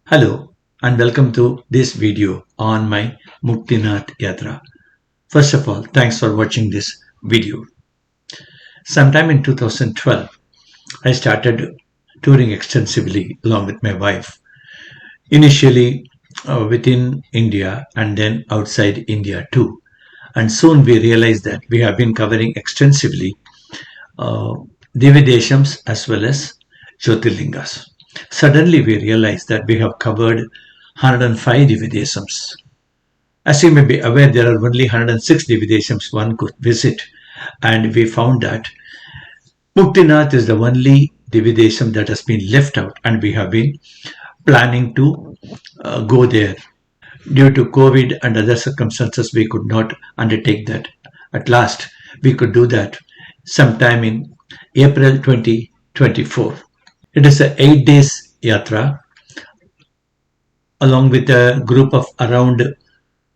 Hello and welcome to this video on my Muktinath Yatra. First of all, thanks for watching this video. Sometime in 2012, I started touring extensively along with my wife. Initially within India and then outside India too. And soon we realized that we have been covering extensively Devideshams as well as Jyotirlingas. Suddenly we realized that we have covered 105 Devideshams. As you may be aware, there are only 106 Devideshams one could visit, and we found that Muktinath is the only Devidesham that has been left out, and we have been planning to go there. Due to COVID and other circumstances, we could not undertake that. At last, we could do that sometime in April 2024. It is a 8 days yatra along with a group of around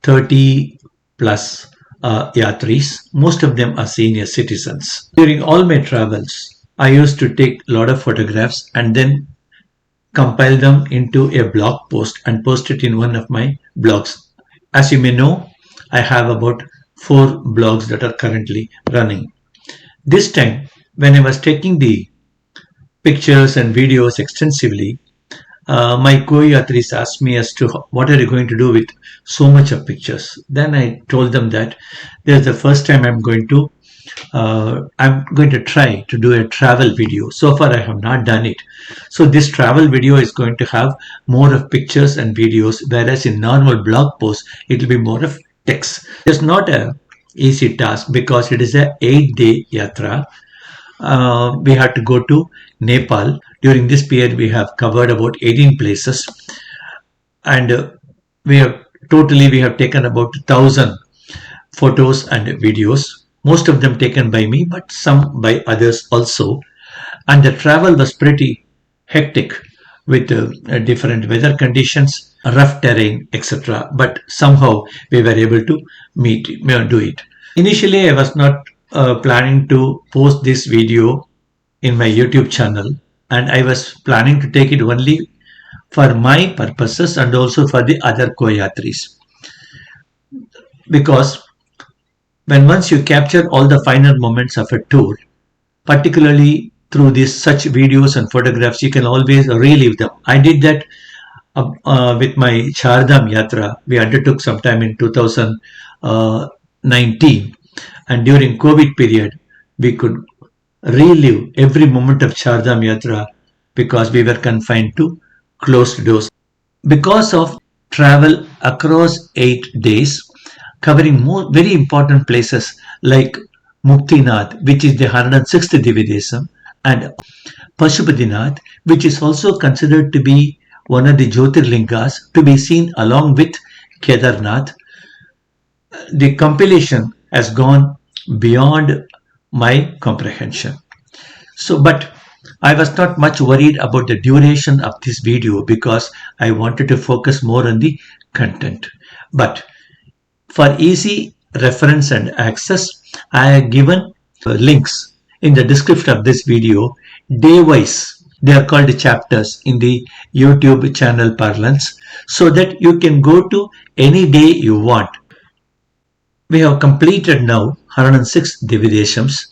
30 plus yatris. Most of them are senior citizens. During all my travels, I used to take a lot of photographs and then compile them into a blog post and post it in one of my blogs. As you may know, I have about 4 blogs that are currently running. This time, when I was taking the pictures and videos extensively, my co-yatris asked me as to what are you going to do with so much of pictures. Then I told them that this is the first time I'm going to try to do a travel video. So far I have not done it. So this travel video is going to have more of pictures and videos, whereas in normal blog posts it will be more of text. It's not a easy task because it is a 8-day yatra. We had to go to Nepal. During this period, we have covered about 18 places, and we have taken about 1,000 photos and videos. Most of them taken by me, but some by others also. And the travel was pretty hectic with different weather conditions, rough terrain, etc. But somehow we were able to do it. Initially, I was not planning to post this video in my YouTube channel, and I was planning to take it only for my purposes and also for the other co-yatris, because once you capture all the final moments of a tour, particularly through such videos and photographs, you can always relive them. I did that with my Chardham Yatra we undertook sometime in 2019. And during COVID period, we could relive every moment of Chardham Yatra because we were confined to closed doors. Because of travel across 8 days, covering very important places like Muktinath, which is the 106th Devidesham, and Pasupathynath, which is also considered to be one of the Jyotirlingas to be seen along with Kedarnath. The compilation has gone beyond my comprehension. But I was not much worried about the duration of this video because I wanted to focus more on the content. But for easy reference and access, I have given links in the description of this video, day-wise. They are called chapters in the YouTube channel parlance, so that you can go to any day you want. We have completed now 106 Devideshams.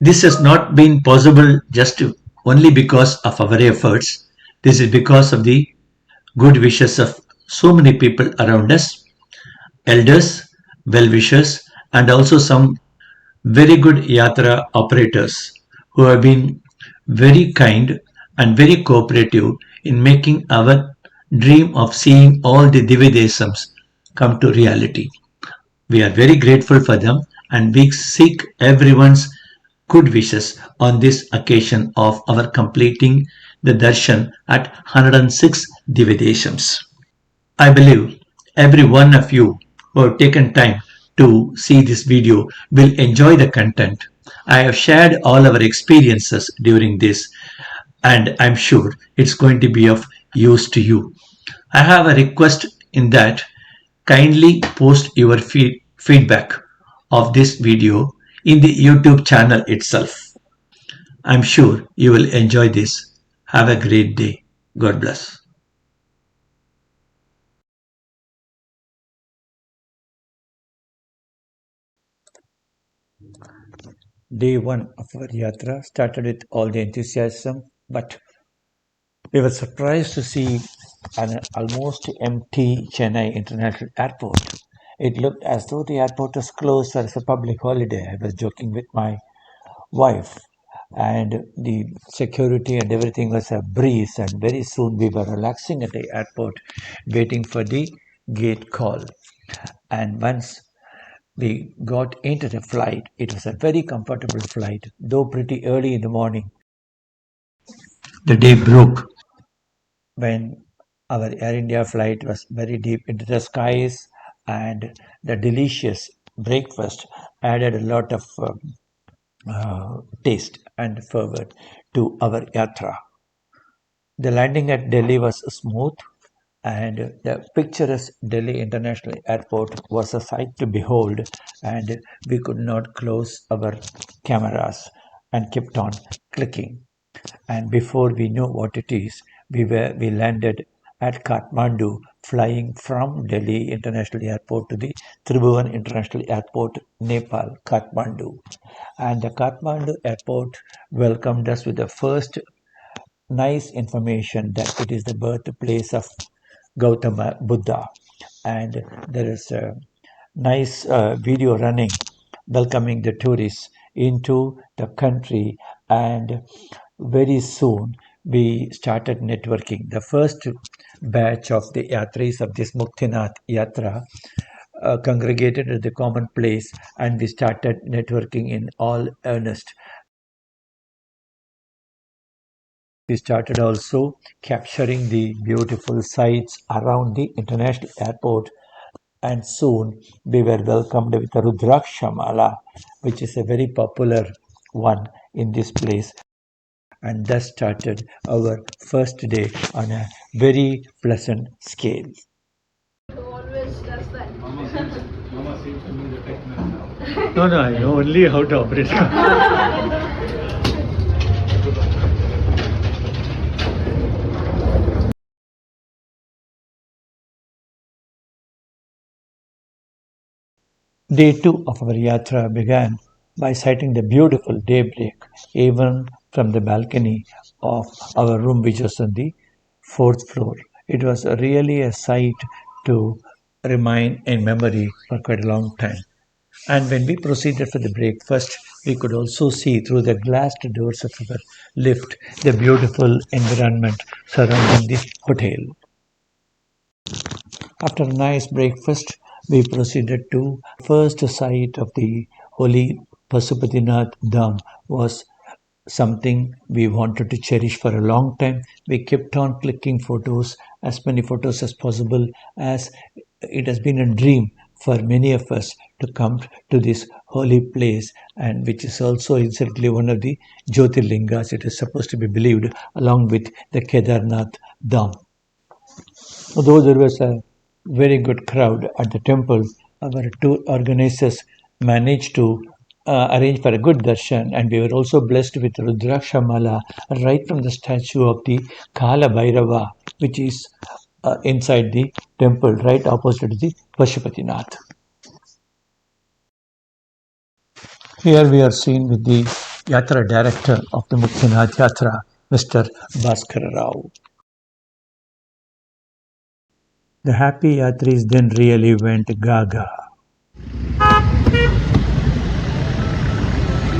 This has not been possible just only because of our efforts. This is because of the good wishes of so many people around us, elders, well-wishers, and also some very good yatra operators who have been very kind and very cooperative in making our dream of seeing all the Devideshams come to reality. We are very grateful for them, and we seek everyone's good wishes on this occasion of our completing the darshan at 106 Devideshams. I believe every one of you who have taken time to see this video will enjoy the content. I have shared all our experiences during this, and I'm sure it's going to be of use to you. I have a request in that kindly post your feedback of this video in the YouTube channel itself. I'm sure you will enjoy this. Have a great day. God bless. Day one of our yatra started with all the enthusiasm, but we were surprised to see an almost empty Chennai International Airport. It looked as though the airport was closed as a public holiday. I was joking with my wife, and the security and everything was a breeze. And very soon we were relaxing at the airport, waiting for the gate call. And once we got into the flight, it was a very comfortable flight, though pretty early in the morning. The day broke when our Air India flight was very deep into the skies, and the delicious breakfast added a lot of taste and fervor to our yatra. The landing at Delhi was smooth, and the picturesque Delhi International Airport was a sight to behold, and we could not close our cameras and kept on clicking. And before we knew what it is, we landed at Kathmandu, flying from Delhi International Airport to the Tribhuvan International Airport, Nepal, Kathmandu. And the Kathmandu airport welcomed us with the first nice information that it is the birthplace of Gautama Buddha. And there is a nice video running welcoming the tourists into the country. And very soon we started networking. The first batch of the yatris of this Muktinath Yatra congregated at the common place, and we started networking in all earnest. We started also capturing the beautiful sights around the international airport, and soon we were welcomed with a Rudraksha Mala, which is a very popular one in this place. And thus started our first day on a very pleasant scale. Who always does that? Mama seems to be the technical. No, I know only how to operate. Day two of our yatra began by sighting the beautiful daybreak, even from the balcony of our room, which was on the fourth floor. It was really a sight to remain in memory for quite a long time. And when we proceeded for the breakfast, we could also see through the glassed doors of our lift the beautiful environment surrounding the hotel. After a nice breakfast, we proceeded to first sight of the holy Pasupathynath Dham was something we wanted to cherish for a long time. We kept on clicking photos, as many photos as possible, as it has been a dream for many of us to come to this holy place, and which is also incidentally one of the Jyotirlingas. It is supposed to be believed along with the Kedarnath Dham. Although there was a very good crowd at the temple, our tour organizers managed to arrange for a good darshan, and we were also blessed with Rudraksha Mala right from the statue of the Kala Bhairava, which is inside the temple, right opposite the Pasupathynath. Here we are seen with the Yatra director of the Muktinath Yatra, Mr. Bhaskara Rao. The happy Yatris then really went gaga.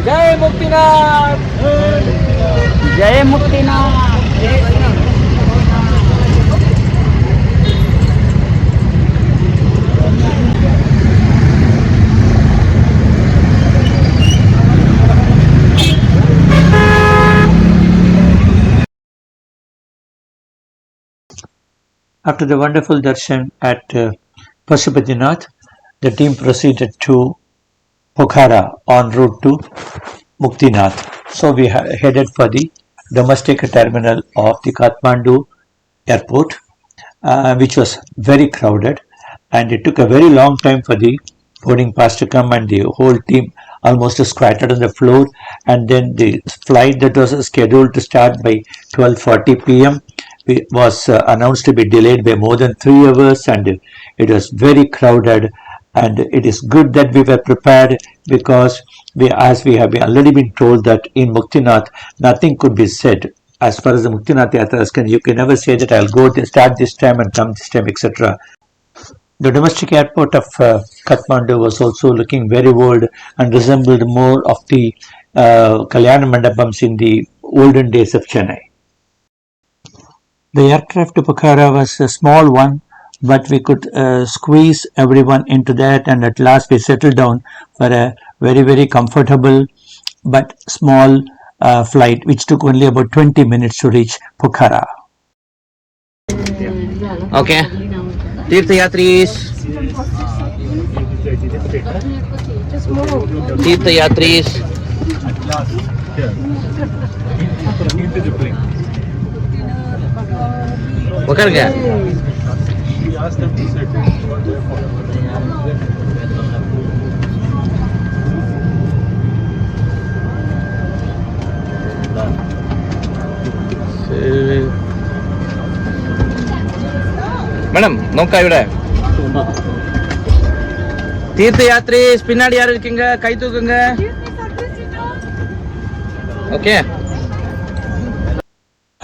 Jai Muktinath! Jai Muktinath! After the wonderful darshan at Pasupathynath, the team proceeded to Pokhara en route to Muktinath. So we headed for the domestic terminal of the Kathmandu airport, which was very crowded, and it took a very long time for the boarding pass to come, and the whole team almost scattered on the floor. And then the flight that was scheduled to start by 12:40 p.m. was announced to be delayed by more than 3 hours, and it was very crowded. And it is good that we were prepared because as we have already been told that in Muktinath nothing could be said as far as the Muktinath Yatra is concerned. You can never say that I'll go start this time and come this time, etc. The domestic airport of Kathmandu was also looking very old and resembled more of the Kalyana Mandapams in the olden days of Chennai. The aircraft to Pokhara was a small one, but we could squeeze everyone into that, and at last we settled down for a very, very comfortable but small flight, which took only about 20 minutes to reach Pokhara. Okay. Tirthayatris. Tirthayatris. पकड़ गया madam நோக்கா விட தீர்த்தயாத்திரி பின்னாடி யாரும் இருக்கீங்க கை தூக்குங்க okay.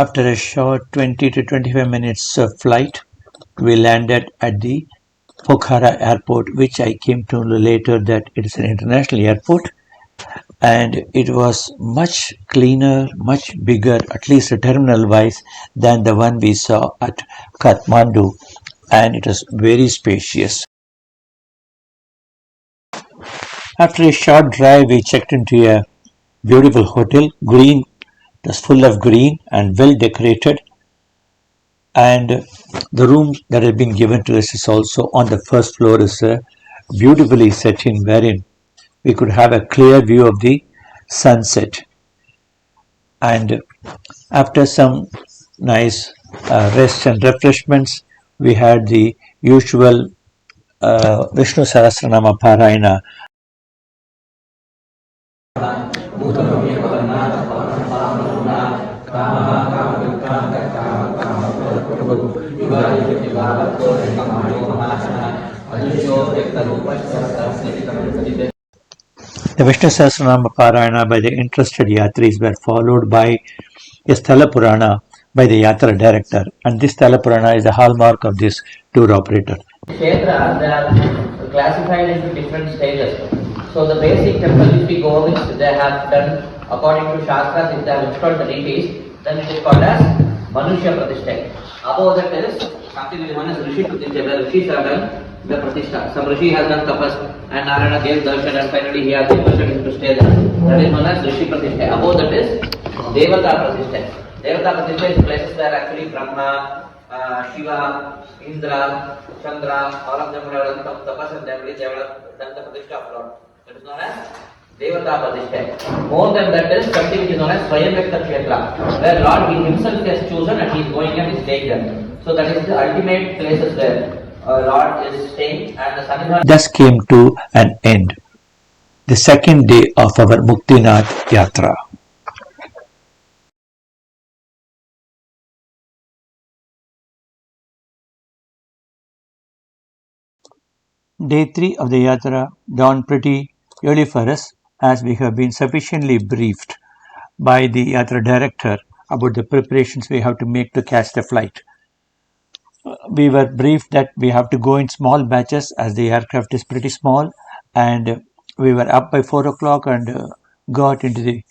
After a short 20 to 25 minutes of flight, we landed at the Pokhara airport, which I came to know later that it is an international airport, and it was much cleaner, much bigger, at least terminal wise, than the one we saw at Kathmandu, and it was very spacious. After a short drive, we checked into a beautiful hotel, green. It was full of green and well decorated, and the room that had been given to us is also on the first floor, is beautifully set in, wherein we could have a clear view of the sunset. And after some nice rest and refreshments, we had the usual Vishnu Sahasranama Parayana. The Vishnu Sahasranama Parayana by the interested Yatris were followed by a Sthala Purana by the Yatra director, and this Sthala Purana is the hallmark of this tour operator. Kshetra, they are classified into different stages. So the basic temple, if we go, which they have done according to Shastras, if they have installed the deities, then it is called as Manushya Pratishtha. Above that is something which is known as Rishi Pratishtha, where Rishis have done the Pratishtha. Some Rishi has done tapas and Narayana gave darshan and finally he has the permission to stay there. That is known as Rishi Pratishtha. Above that is Devata Pratishtha. Devata Pratishtha is places where actually Brahma, Shiva, Indra, Chandra, all of them have done tapas and they have done the Pratishtha of Lord. That is known as Devata Pratishtha. More than that is something which is known as Swayamvakta Kshetra, where Lord he himself has chosen and he is going and is staying there. So that is the ultimate places where Lord is staying, and the Sanidhan Thus came to an end the second day of our Muktinath Yatra. Day 3 of the Yatra dawned pretty early for us, as we have been sufficiently briefed by the Yatra director about the preparations we have to make to catch the flight. We were briefed that we have to go in small batches as the aircraft is pretty small, and we were up by 4 o'clock and got into the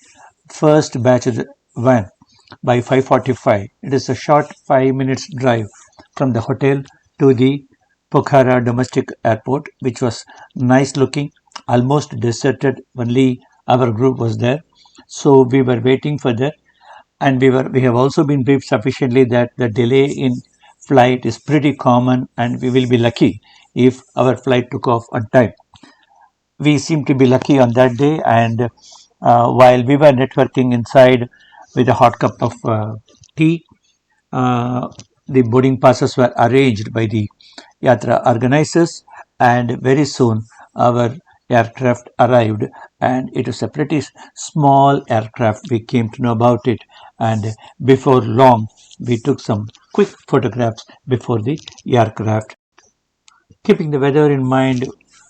first batch of the van by 5:45. It is a short 5 minutes drive from the hotel to the Pokhara domestic airport, which was nice looking, almost deserted. Only our group was there, so we were waiting for that, and we have also been briefed sufficiently that the delay in flight is pretty common, and we will be lucky if our flight took off on time. We seem to be lucky on that day, and while we were networking inside with a hot cup of tea, the boarding passes were arranged by the Yatra organizers, and very soon our aircraft arrived, and it was a pretty small aircraft. We came to know about it, and before long we took some quick photographs before the aircraft. Keeping the weather in mind,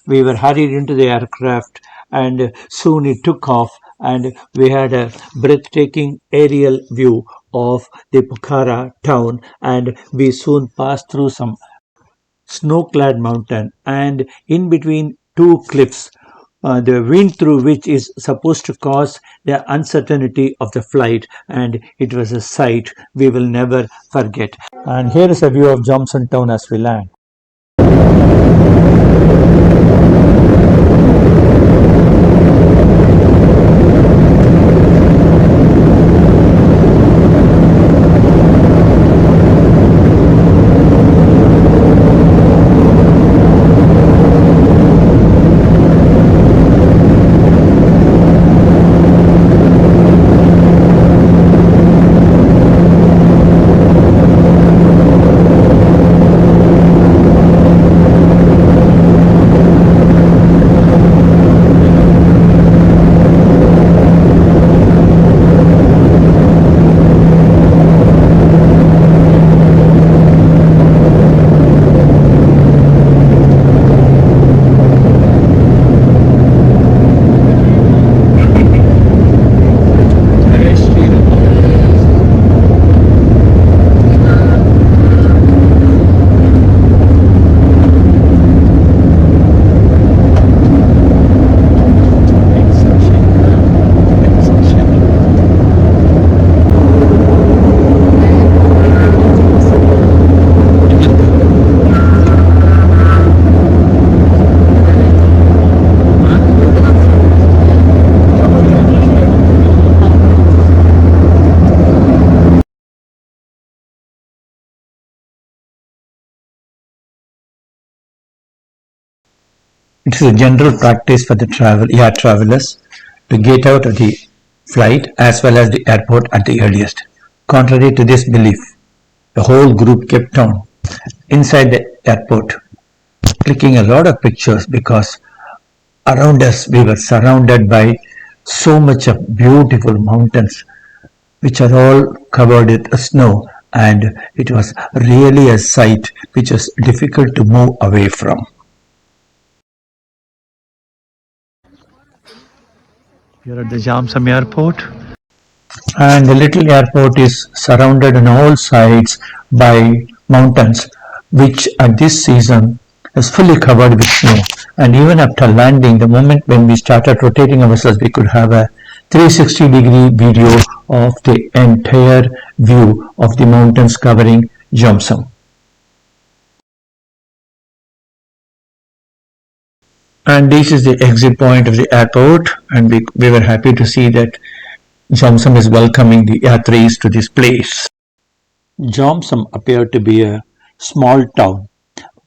We were hurried into the aircraft and soon it took off and we had a breathtaking aerial view of the Pokhara town and we soon passed through some snow-clad mountain and in between two cliffs the wind through which is supposed to cause the uncertainty of the flight and it was a sight we will never forget. And here is a view of Jomsom town as we land. It is a general practice for the air travelers to get out of the flight as well as the airport at the earliest. Contrary to this belief, the whole group kept on inside the airport, clicking a lot of pictures because around us we were surrounded by so much of beautiful mountains which are all covered with snow and it was really a sight which was difficult to move away from. Here at the Jomsom airport. And the little airport is surrounded on all sides by mountains, which at this season is fully covered with snow. And even after landing, the moment when we started rotating ourselves, we could have a 360-degree video of the entire view of the mountains covering Jomsom. And this is the exit point of the airport, and we were happy to see that Jomsom is welcoming the yatris to this place. Jomsom appeared to be a small town,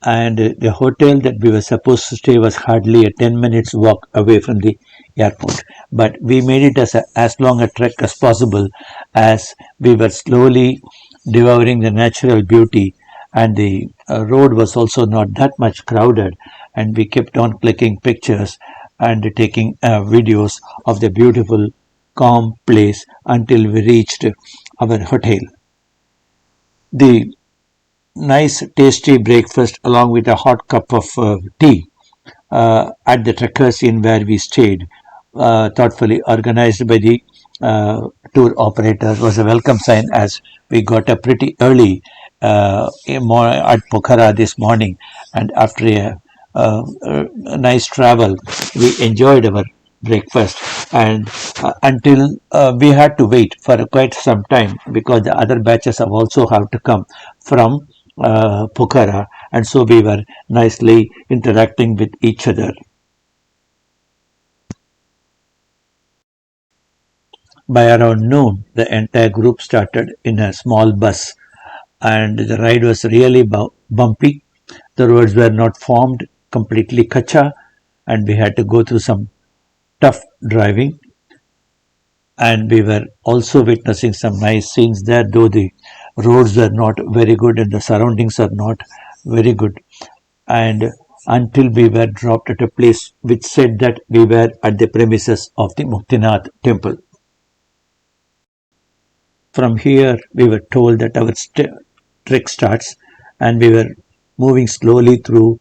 and the hotel that we were supposed to stay was hardly a 10 minutes walk away from the airport. But we made it as long a trek as possible as we were slowly devouring the natural beauty and the road was also not that much crowded and we kept on clicking pictures and taking videos of the beautiful calm place until we reached our hotel. The nice tasty breakfast along with a hot cup of tea at the Trekkers Inn where we stayed, thoughtfully organized by the tour operator, was a welcome sign as we got up pretty early at Pokhara this morning, and after a nice travel, we enjoyed our breakfast and until we had to wait for quite some time because the other batches have also have to come from Pokhara, and so we were nicely interacting with each other. By around noon, the entire group started in a small bus, and the ride was really bumpy. The roads were not formed, completely kacha, and we had to go through some tough driving. And we were also witnessing some nice scenes there, though the roads were not very good and the surroundings are not very good. And until we were dropped at a place which said that we were at the premises of the Muktinath temple. From here, we were told that our trek starts, and we were moving slowly through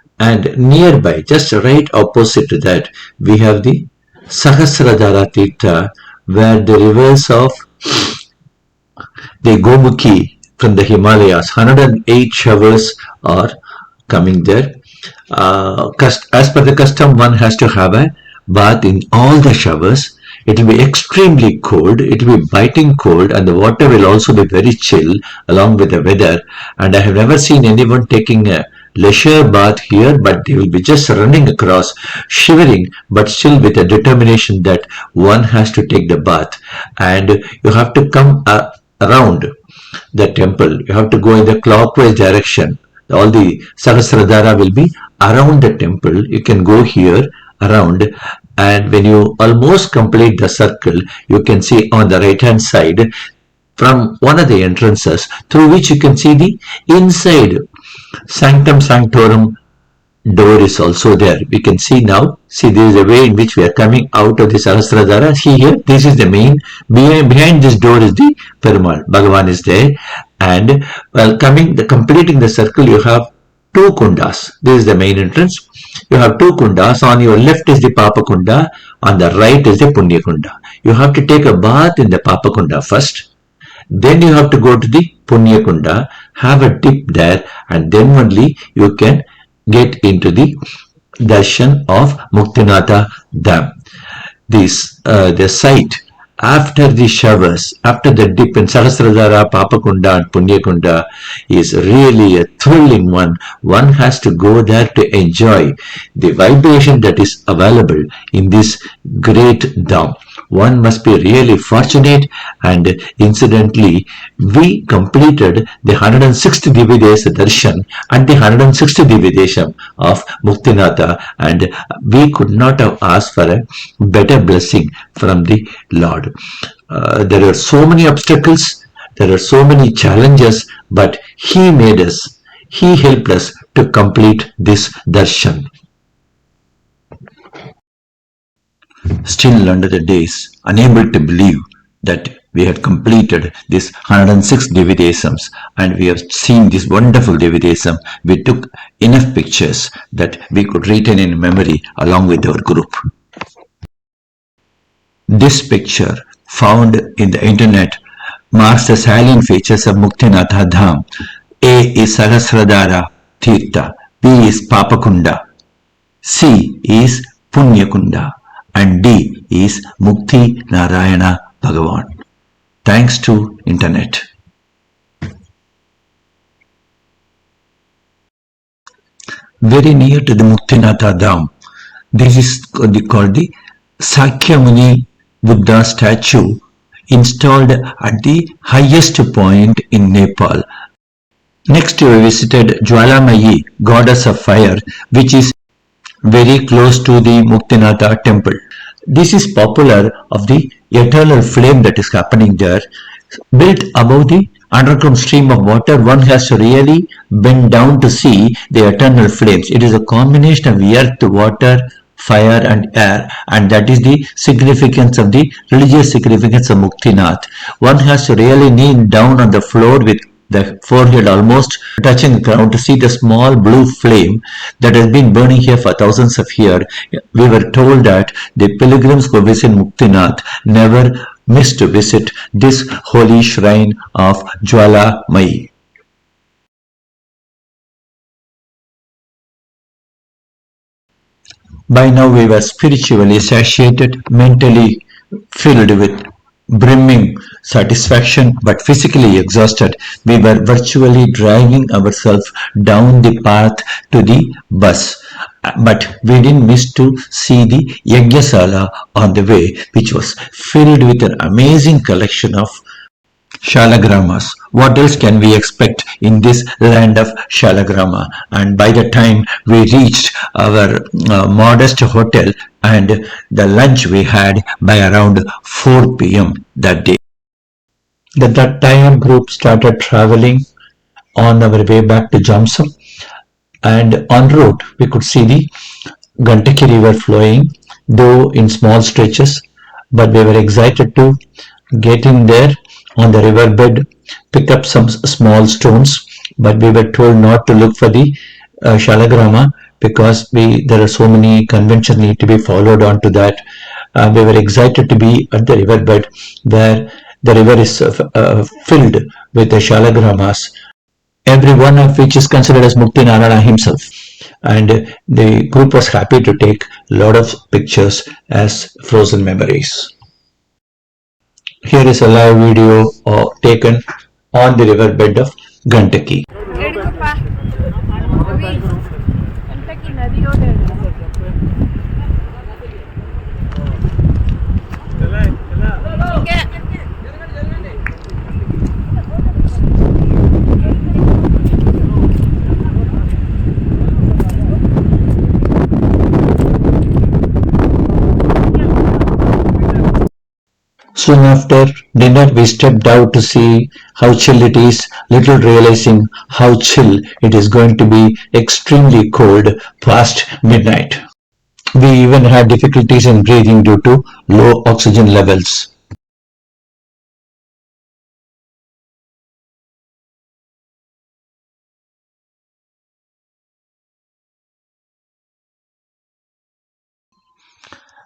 And nearby, just right opposite to that, we have the Sahasradhara Tirtha, where the rivers of the Gomukhi from the Himalayas, 108 showers are coming there. As per the custom, one has to have a bath in all the showers. It will be extremely cold, it will be biting cold, and the water will also be very chill along with the weather. And I have never seen anyone taking a leisure bath here, but they will be just running across, shivering, but still with a determination that one has to take the bath. And you have to come around the temple. You have to go in the clockwise direction. All the Sahasradhara will be around the temple. You can go here around, and when you almost complete the circle, you can see on the right hand side from one of the entrances through which you can see the inside Sanctum Sanctorum door is also there. We can see now. See, there is a way in which we are coming out of the Sahasradhara. See here, this is the main. Behind this door is the Perumal. Bhagavan is there. And while completing the circle, you have two kundas. This is the main entrance. You have two kundas. On your left is the Papa Kunda. On the right is the Punya Kunda. You have to take a bath in the Papa Kunda first. Then you have to go to the Punya Kunda, have a dip there, and then only you can get into the darshan of Muktinatha Dham. The site after the showers, after the dip in Sahasradhara, Papakunda and Punyakunda is really a thrilling one. One has to go there to enjoy the vibration that is available in this great Dham. One must be really fortunate, and incidentally, we completed the 106th Dividesa Darshan and the 106th Dividesham of Muktinatha, and we could not have asked for a better blessing from the Lord. There are so many obstacles, there are so many challenges, but He made us, He helped us to complete this darshan. Still under the days, unable to believe that we had completed this 106 Dividesams and we have seen this wonderful Dividesam, we took enough pictures that we could retain in memory along with our group. This picture found in the internet marks the salient features of Muktinatha Dham. A is Sahasradhara Tirtha, B is Papakunda, C is Punyakunda, and D is Mukti Narayana Bhagavan. Thanks to internet. Very near to the Muktinatha Dham, this is called the Sakya Muni Buddha statue installed at the highest point in Nepal. Next we visited Jwala, goddess of fire, which is very close to the Muktinatha temple. This is popular of the eternal flame that is happening there. Built above the underground stream of water, one has to really bend down to see the eternal flames. It is a combination of earth, water, fire and air, and that is the significance of the religious significance of Muktinath. One has to really kneel down on the floor with the forehead almost touching the ground to see the small blue flame that has been burning here for thousands of years. We were told that the pilgrims who visit Muktinath never miss to visit this holy shrine of Jwala. By now we were spiritually satiated, mentally filled with brimming satisfaction, but physically exhausted. We were virtually dragging ourselves down the path to the bus. But we didn't miss to see the Yajnasala on the way, which was filled with an amazing collection of Shalagramas. What else can we expect in this land of Shalagrama? And by the time we reached our modest hotel and the lunch we had by around 4 p.m. that day. The entire group started traveling on our way back to Jomsom, and en route we could see the Gantaki river flowing, though in small stretches, but we were excited to get in there on the riverbed, pick up some small stones, but we were told not to look for the Shalagrama, because there are so many conventions need to be followed on to that. We were excited to be at the riverbed where the river is filled with the shalagramas, every one of which is considered as Muktinath himself. And the group was happy to take a lot of pictures as frozen memories. Here is a live video taken on the riverbed of Gantaki. எடுங்கப்பா ரவி கண்டக்கி நதியோட எடுங்க Soon after dinner, we stepped out to see how chill it is, little realizing how chill it is going to be extremely cold past midnight. We even had difficulties in breathing due to low oxygen levels.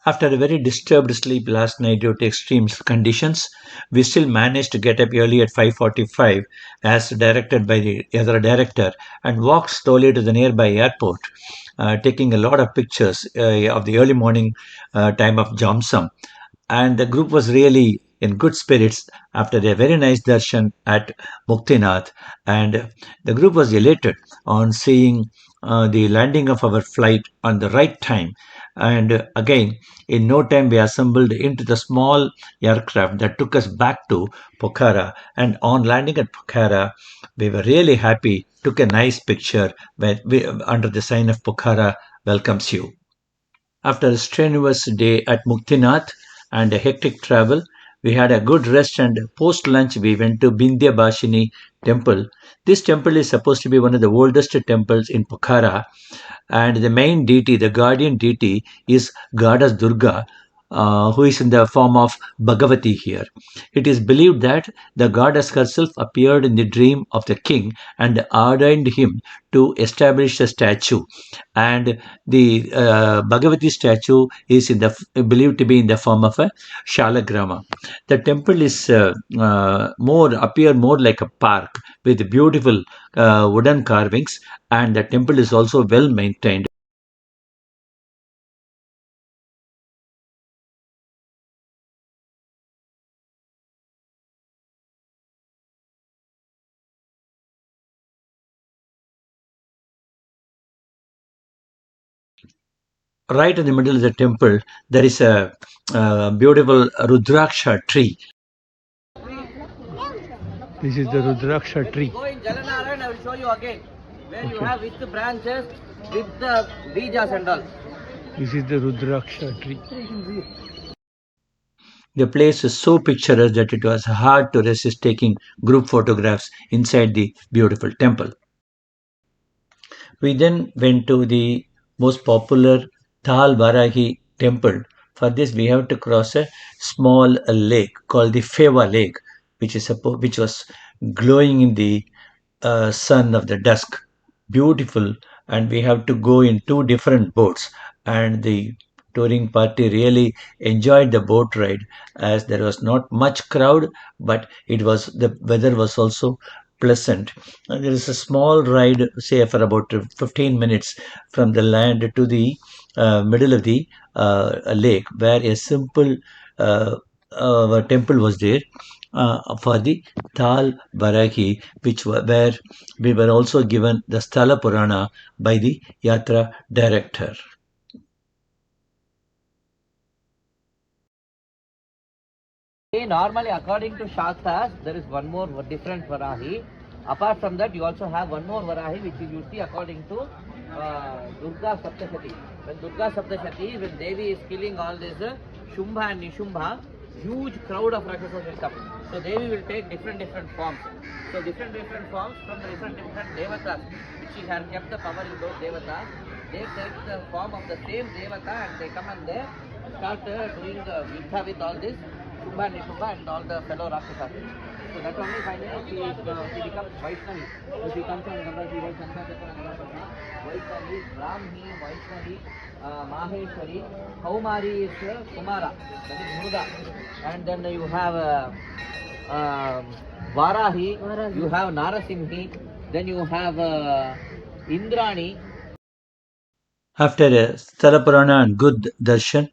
After a very disturbed sleep last night due to extreme conditions, we still managed to get up early at 5:45 as directed by the other director and walked slowly to the nearby airport, taking a lot of pictures of the early morning time of Jomsom. And the group was really in good spirits after a very nice darshan at Muktinath, and the group was elated on seeing the landing of our flight on the right time. And again, in no time, we assembled into the small aircraft that took us back to Pokhara. And on landing at Pokhara, we were really happy, took a nice picture under the sign of Pokhara welcomes you. After a strenuous day at Muktinath and a hectic travel, we had a good rest, and post lunch we went to Bindya Basini temple. This temple is supposed to be one of the oldest temples in Pokhara, and the main deity, the guardian deity, is goddess Durga, who is in the form of Bhagavati here. It is believed that the goddess herself appeared in the dream of the king and ordained him to establish a statue. And the Bhagavati statue is believed to be in the form of a shalagrama. The temple is appear more like a park with beautiful wooden carvings, and the temple is also well maintained. Right in the middle of the temple, there is a beautiful Rudraksha tree. This is the Rudraksha tree. Go in Janakpur, I will show you again. Where you have with the branches, with the bijas and all. This is the Rudraksha tree. The place is so picturesque that it was hard to resist taking group photographs inside the beautiful temple. We then went to the most popular Talbarahi temple. For this, we have to cross a small lake called the Feva Lake, which was glowing in the sun of the dusk. Beautiful, and we have to go in two different boats. And the touring party really enjoyed the boat ride as there was not much crowd, but the weather was also pleasant. And there is a small ride, say for about 15 minutes from the land to the middle of the lake, where a simple temple was there for the Talbarahi, where we were also given the Sthala Purana by the Yatra director. Normally, according to Shastras, there is one more different Varahi. Apart from that, you also have one more Varahi, which is you see according to Durga Saptashati. When Durga Saptashati, when Devi is killing all this Shumbha and Nishumbha, huge crowd of Rakshasas will come. So Devi will take different forms. So different forms from the different Devatas, which she has kept the power in those Devatas. They take the form of the same Devata and they come and they start doing the Vidha with all this. Nishumbha and all the fellow Rakshasas. So that only finally he becomes Vaishnavi. So she comes from Ganga, she writes Shankachakra and Gangapati. Vaishnavi, Brahmi, Vaishnavi, Maheshwari, Kaumari is Kumara, that is Muda. And then you have Varahi, you have Narasimhi, then you have Indrani. After a Talabarahi and good darshan,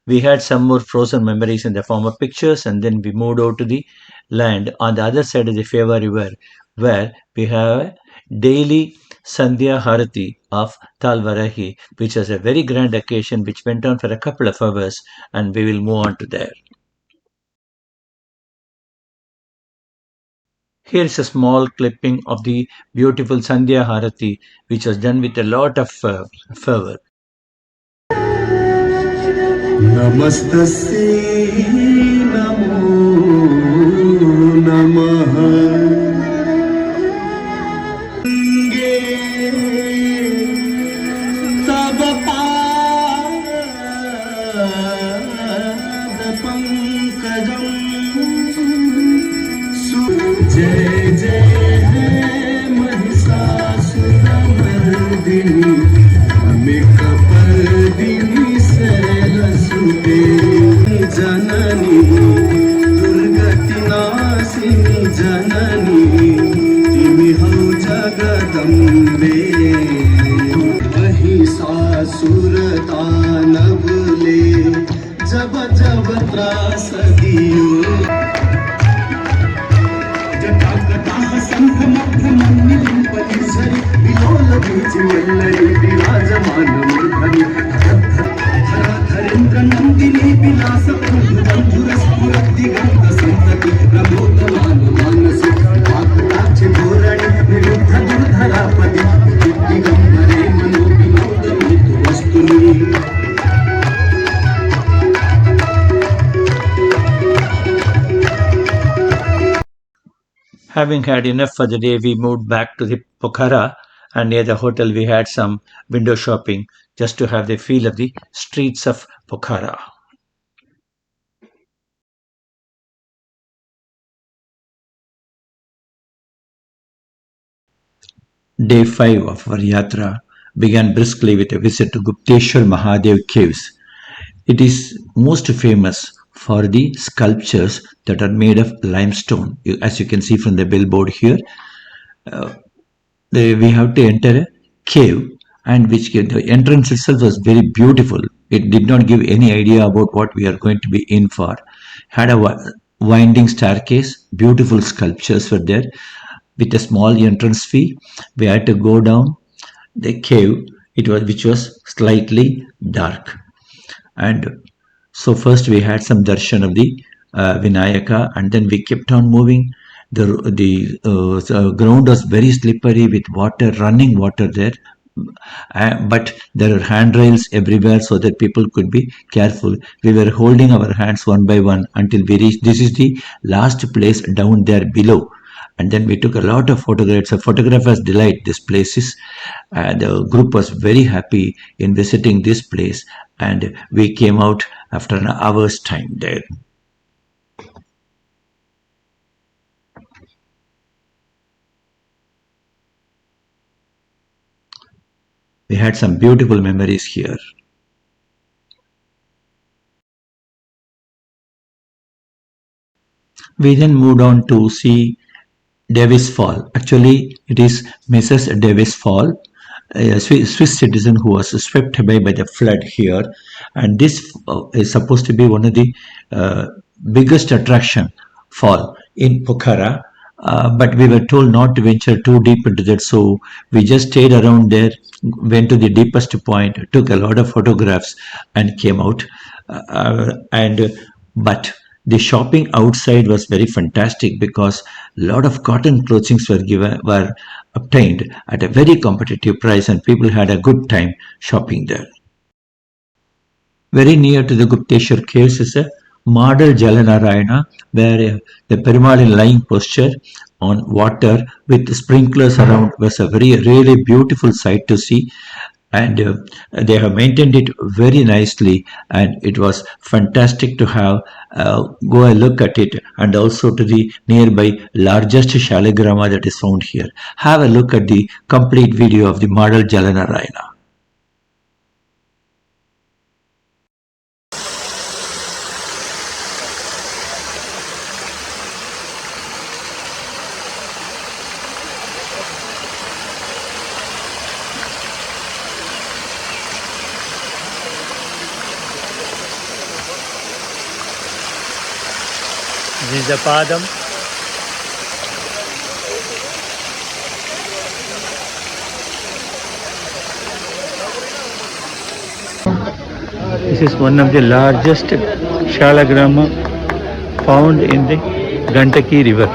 we had some more frozen memories in the form of pictures, and then we moved out to the land on the other side of the Vivaha river, where we have a daily Sandhya Harati of Talbarahi, which was a very grand occasion which went on for a couple of hours, and we will move on to there. Here is a small clipping of the beautiful Sandhya Harati, which was done with a lot of fervor. नमस्तस्यै नमो नमः गंगे तव पाद पंकजं जय जय महिषासुरमर्दिनी अमिकपर्दिनी सरस्वती जननी दुर्गतिनाशिनी जननी तिमिहौ जगदम्बे महिषासुरदानवले जब जब त्रास दियो जटाकटाह शंख मध्य मन्निलिं परिसरि विलोल बीज मल्लरि विराजमान मूर्धनि धरेन्द्र नंदिनी विलास बंधुर स्फुरत् दिगंत संतति प्रमोदमान मानसि वाक्ताक्ष धोरणि विरुद्ध दुर्धरापति दिगंबरे मनो विनोदमितु वस्तुनि. Having had enough for the day, we moved back to the Pokhara, and near the hotel we had some window shopping just to have the feel of the streets of Pokhara. Day 5 of our yatra began briskly with a visit to Gupteswor Mahadev caves. It is most famous for the sculptures that are made of limestone. As you can see from the billboard here, we have to enter a cave, and the entrance itself was very beautiful. It did not give any idea about what we are going to be in for. Had a winding staircase, beautiful sculptures were there. With a small entrance fee, we had to go down the cave, which was slightly dark. And so first we had some darshan of the Vinayaka, and then we kept on moving. The ground was very slippery with water, running water there. But there are handrails everywhere so that people could be careful. We were holding our hands one by one until we reached. This is the last place down there below. And then we took a lot of photographs. A photographer's delight, this place is. The group was very happy in visiting this place, and we came out after an hour's time there. We had some beautiful memories here. We then moved on to see Davis Fall. Actually, it is Mrs. Davis Fall, a Swiss citizen who was swept away by the flood here. And this is supposed to be one of the biggest attraction fall in Pokhara. But we were told not to venture too deep into that, so we just stayed around there, went to the deepest point, took a lot of photographs, and came out. But the shopping outside was very fantastic because a lot of cotton clothing were obtained at a very competitive price, and people had a good time shopping there. Very near to the Gupteswor caves is a model Jala Narayana, where the Perumal in lying posture on water with sprinklers around was a really beautiful sight to see. and they have maintained it very nicely, and it was fantastic to have go and look at it, and also to the nearby largest shaligrama that is found here. Have a look at the complete video of the model Jala Narayana. This is the Padam. This is one of the largest shalagrama found in the Gantaki river.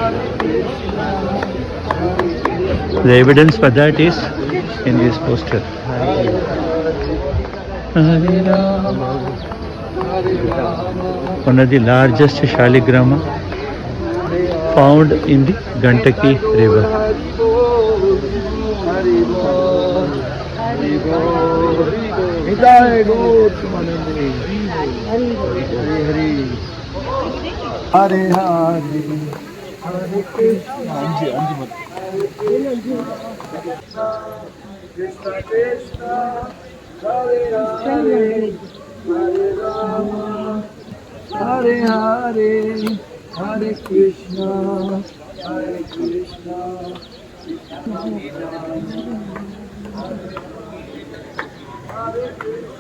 The evidence for that is in this poster. One of the largest shaligrama found in the Gantaki river. Hare Hare, Hare Krishna, Krishna Krishna, Hare Hare, Hare Rama, Hare Hare, Hare Krishna, Hare Krishna, Krishna Hare Krishna.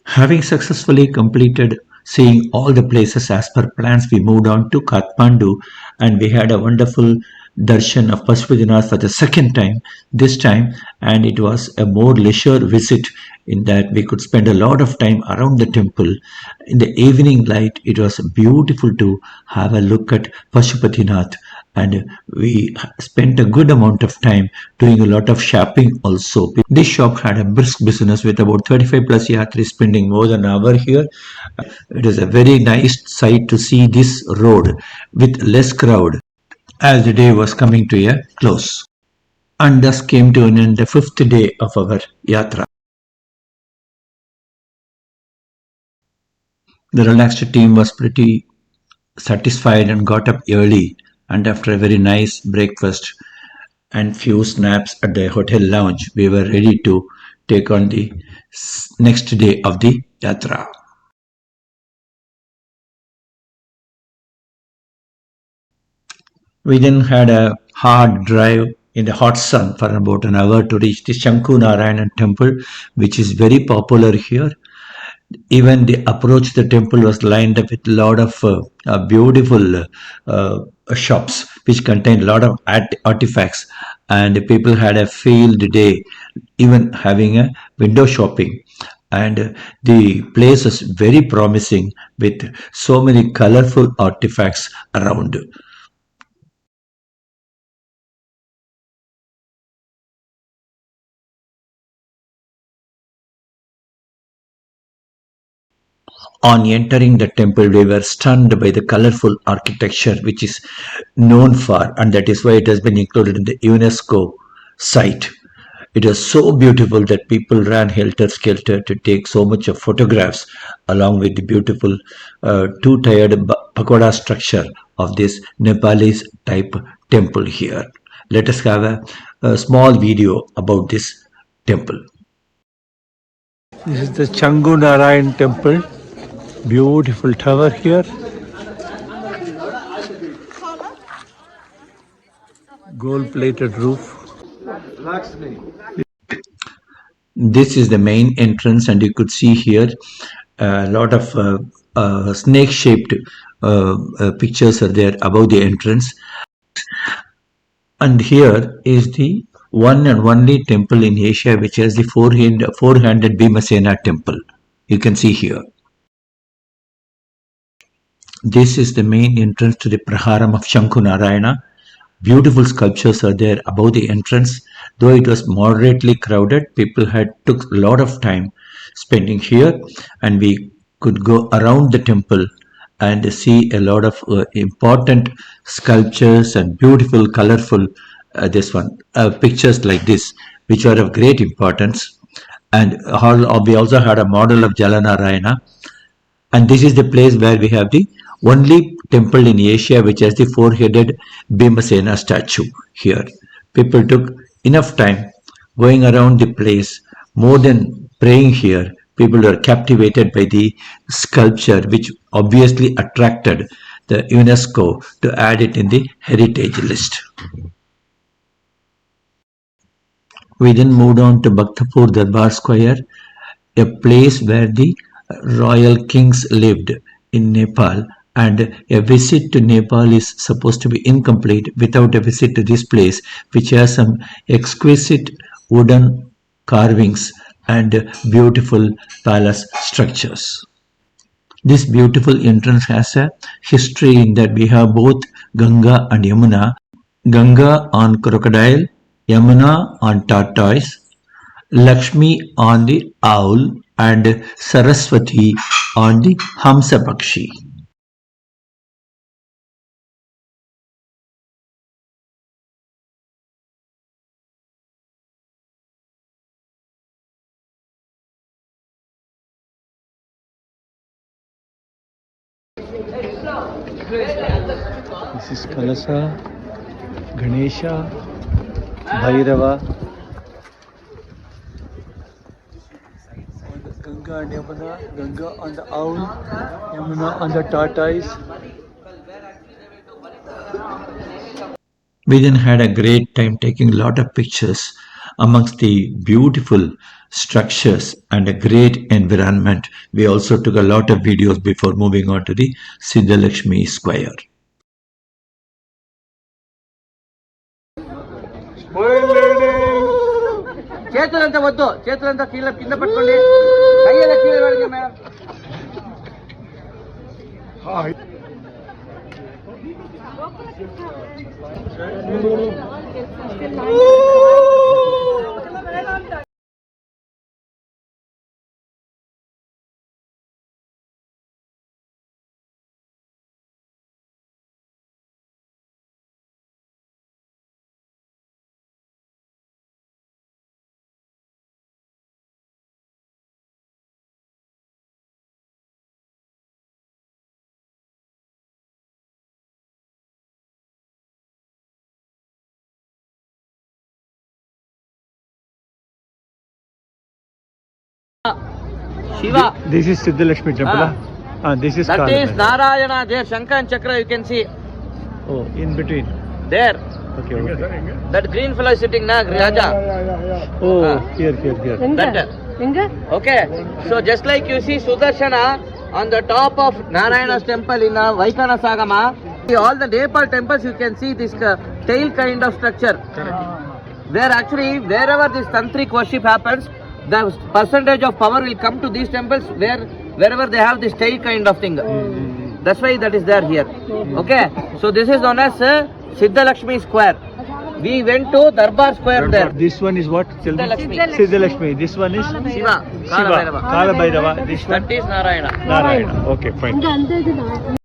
Having successfully completed seeing all the places as per plans, we moved on to Kathmandu, and we had a wonderful darshan of Pasupathynath for the second time this time, and it was a more leisure visit in that we could spend a lot of time around the temple. In the evening light, it was beautiful to have a look at Pasupathynath, and we spent a good amount of time doing a lot of shopping also. This shop had a brisk business with about 35 plus yatris spending more than an hour here. It is a very nice sight to see this road with less crowd as the day was coming to a close. And thus came to an end the fifth day of our yatra. The relaxed team was pretty satisfied and got up early, and after a very nice breakfast and few snaps at the hotel lounge, we were ready to take on the next day of the yatra. We then had a hard drive in the hot sun for about an hour to reach the Changunarayan temple, which is very popular here. Even the approach to the temple was lined up with a lot of beautiful shops which contained a lot of artifacts, and people had a field day, even having a window shopping. And the place was very promising with so many colorful artifacts around. On entering the temple, we were stunned by the colorful architecture which is known for, and that is why it has been included in the UNESCO site. It was so beautiful that people ran helter-skelter to take so much of photographs along with the beautiful two-tiered pagoda structure of this Nepalese type temple here. Let us have a small video about this temple. This is the Changunarayan temple. Beautiful tower here. Gold-plated roof. This is the main entrance, and you could see here a lot of snake-shaped pictures are there above the entrance. And here is the one and only temple in Asia which has the four-handed Bhimasena temple. You can see here. This is the main entrance to the Praharam of Changunarayana. Beautiful sculptures are there above the entrance. Though it was moderately crowded, people had took a lot of time spending here, and we could go around the temple and see a lot of important sculptures and beautiful, colorful pictures like this, which are of great importance. And we also had a model of Jala Narayana, and this is the place where we have the only temple in Asia which has the four-headed Bhimasena statue here. People took enough time going around the place, more than praying here. People were captivated by the sculpture, which obviously attracted the UNESCO to add it in the heritage list. We then moved on to Bhaktapur Darbar Square, a place where the royal kings lived in Nepal, and a visit to Nepal is supposed to be incomplete without a visit to this place, which has some exquisite wooden carvings and beautiful palace structures. This beautiful entrance has a history in that we have both Ganga and Yamuna. Ganga on crocodile, Yamuna on tortoise, Lakshmi on the owl, and Saraswati on the Hamsa Pakshi. This is Kalasa, Ganesha, Bhairava. Ganga and Yamuna, Ganga on the owl, Yamuna on the tortoise. We then had a great time taking a lot of pictures amongst the beautiful structures and a great environment. We also took a lot of videos before moving on to the Siddhalakshmi Square. చేతులంతా వద్దు, చేతులంతా కింద పట్టుకోండి, కయ్యల కీళ్ళ పడితే madam. Shiva. This is Siddhalakshmi temple. This is That Kalabhairava. is Narayana. There, Shankha and Chakra you can see. Oh, in between. There. Okay, okay. That green fellow is sitting now, Raja. Oh, here. That. Okay. So just like you see Sudarshana on the top of Narayana's temple in Vaikana Sagama, all the Nepal temples you can see this tail kind of structure. Where actually wherever this tantric worship happens, the percentage of power will come to these temples wherever they have this tail kind of thing. That's why that is there here. Okay. So this is known as Siddhalakshmi Square. We went to Darbar Square there. This one is what? Siddhalakshmi. Siddhalakshmi. This one is Shiva. Kalabhairava. This one? That is Narayana. Narayana. Okay, fine.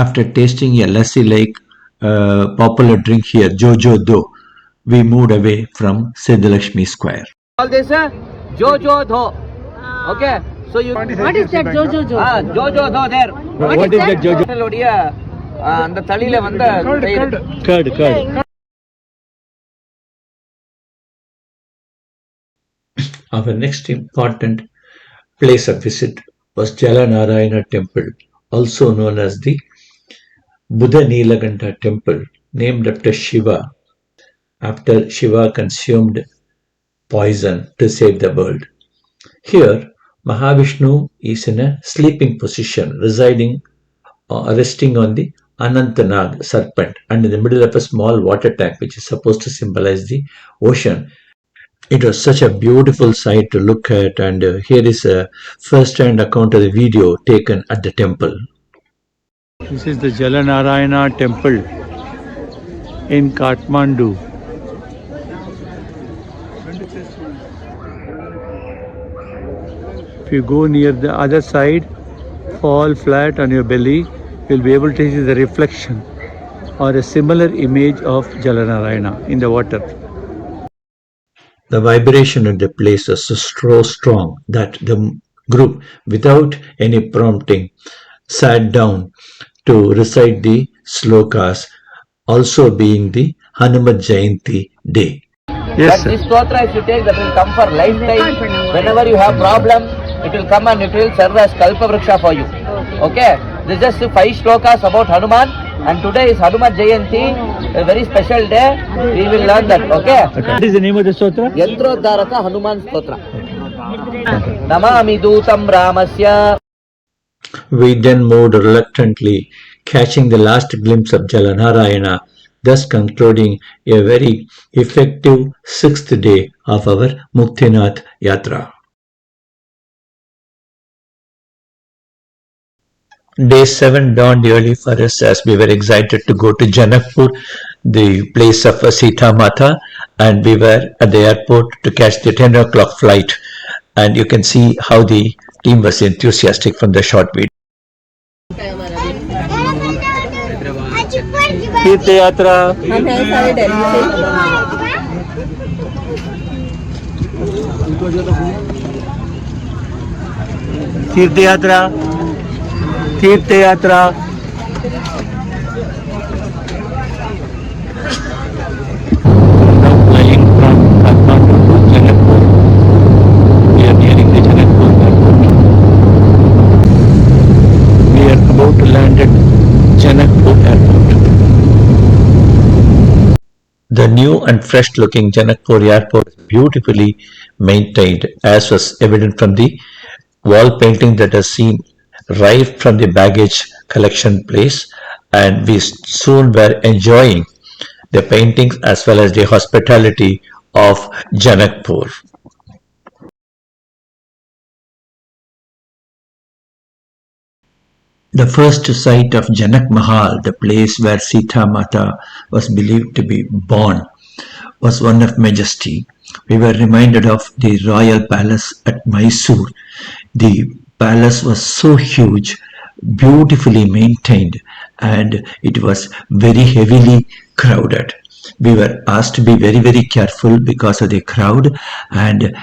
After tasting a lassi-like popular drink here, Jojo Do, we moved away from Siddhalakshmi Square. All this Jojo Dho. Okay. So you. What is that Jojo? Jojo Dho there. What is that Jojo? அந்த தளியில வந்த Curd. Our next important place of visit was Jala Narayana Temple, also known as the Buddha Nilaganta Temple, named after Shiva, after Shiva consumed poison to save the world. Here, Mahavishnu is in a sleeping position, resting on the Anantanag serpent and in the middle of a small water tank, which is supposed to symbolize the ocean. It was such a beautiful sight to look at, and here is a first-hand account of the video taken at the temple. This is the Jala Narayana temple in Kathmandu. If you go near the other side, fall flat on your belly, you'll be able to see the reflection or a similar image of Jala Narayana in the water. The vibration in the place was so strong that the group, without any prompting, sat down to recite the slokas, also being the Hanumat Jayanti day. Yes, But this stotra, if you take, that will come for lifetime. Whenever you have problem, it will come and it will serve as kalpa vriksha for you. Okay? This is just 5 shlokas about Hanuman, and today is Hanuman Jayanti, a very special day. We will learn that. Okay? What is the name of the stotra? Yantrodharata Hanuman Stotra. Namami Dutam Ramasya. We then moved reluctantly, catching the last glimpse of Jala Narayana, thus concluding a very effective 6th day of our Muktinath Yatra. Day 7 dawned early for us as we were excited to go to Janakpur, the place of Sita Mata, and we were at the airport to catch the 10 o'clock flight. And you can see how the team was enthusiastic from the short video. तीर्थ यात्रा तीर्थ यात्रा तीर्थ यात्रा Now flying from Kathmandu to Janakpur. We are nearing the Janakpur airport. We are about to land at Janakpur airport. The new and fresh looking Janakpur airport is beautifully maintained, as was evident from the wall painting that is seen right from the baggage collection place, and we soon were enjoying the paintings as well as the hospitality of Janakpur. The first sight of Janak Mahal, the place where Sita Mata was believed to be born, was one of majesty. We were reminded of the royal palace at Mysore. The palace was so huge, beautifully maintained, and it was very heavily crowded. We were asked to be very, very careful because of the crowd, and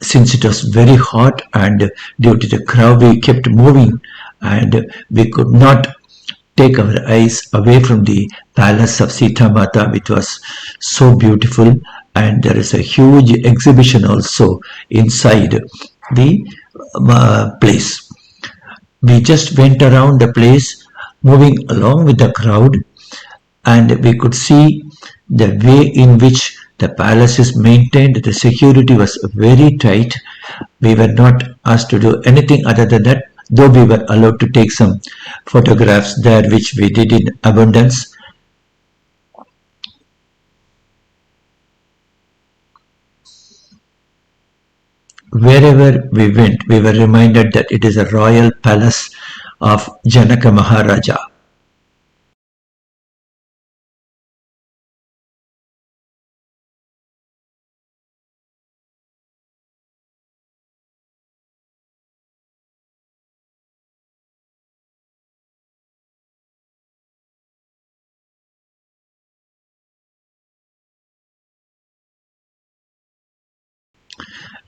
since it was very hot and due to the crowd we kept moving, and we could not take our eyes away from the palace of Sita Mata, which was so beautiful, and there is a huge exhibition also inside the place. We just went around the place moving along with the crowd, and we could see the way in which the palace is maintained. The security was very tight. We were not asked to do anything other than that, though we were allowed to take some photographs there, which we did in abundance. Wherever we went, we were reminded that it is a royal palace of Janaka Maharaja.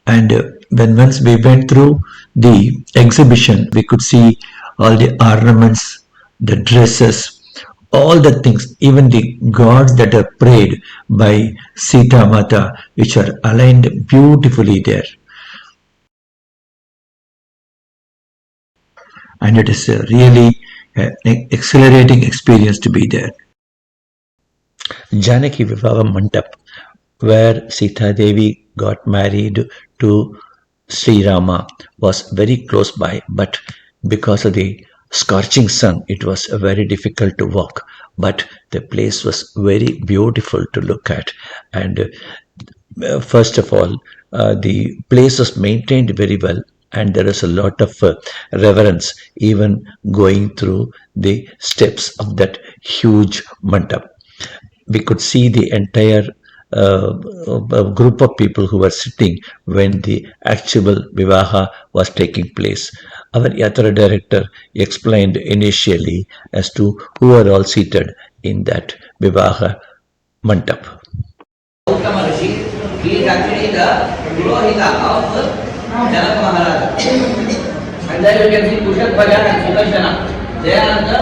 And when once we went through the exhibition, we could see all the ornaments, the dresses, all the things, even the gods that are prayed by Sita Mata, which are aligned beautifully there. And it is a really exhilarating experience to be there. Janaki Vivaha Mantap, where Sita Devi got married to Sri Rama, was very close by, but because of the scorching sun. It was very difficult to walk, but the place was very beautiful to look at. And first of all, the place was maintained very well, and there is a lot of reverence even going through the steps of that huge Mantap. We could see the entire group of people who were sitting when the actual Vivaha was taking place. Our Yatra director explained initially as to who were all seated in that Vivaha Mantap. He is actually the Purohita of Janak Maharaj. And then you can see Pasupathynath and Sita. They are the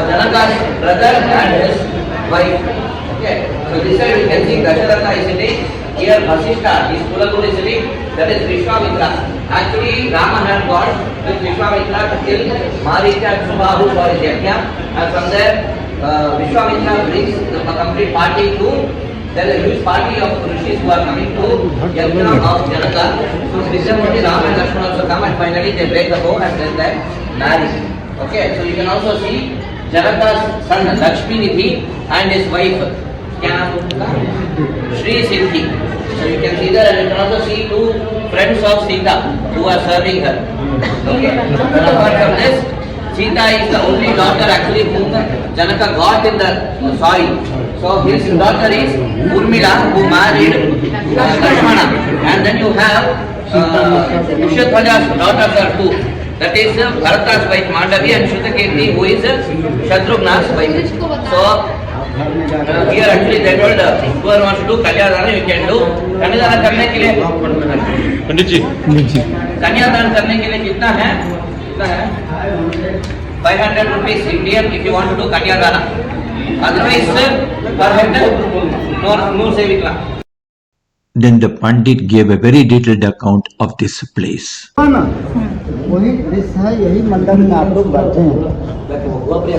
Janaka's brother and his wife. Okay. So this side you can see Dasharatha is sitting. Here Vasishtha, his Kulaguru is sitting. That is Vishwamitra. Actually, Rama had gone with Vishwamitra to kill Marika and Subhahu for his yajna. And from there, Vishwamitra brings the complete party to. There is a huge party of rishis who are coming to Yajna of Janaka. So this is only Ram and Lakshmana also come, and finally they break the bow and then they marry. Okay, so you can also see Janaka's son Lakshminidhi and his wife Shri Siddhi. So you can see there, and you can also see two friends of Sita who are serving her. Okay, and apart from this, Sita is the only daughter actually whom Janaka got in the soil. So his daughter is Urmila, who married Lakshmana, and then you have Kushatwala's daughters are two. That is Bharata's wife Mandavi and Shrutakirti, who is Shatrugna's wife. So here actually they told whoever wants to do Kalyadana, you can do. Kalyadana करने के लिए पंडित जी कन्यादान करने के लिए कितना है? 500 rupees Indian if you want to do Kalyadana. Otherwise, per head, no saving. Then the Pandit gave a very detailed account of this place. वही दृश्य है, यही मंडप में आप लोग बैठे हैं।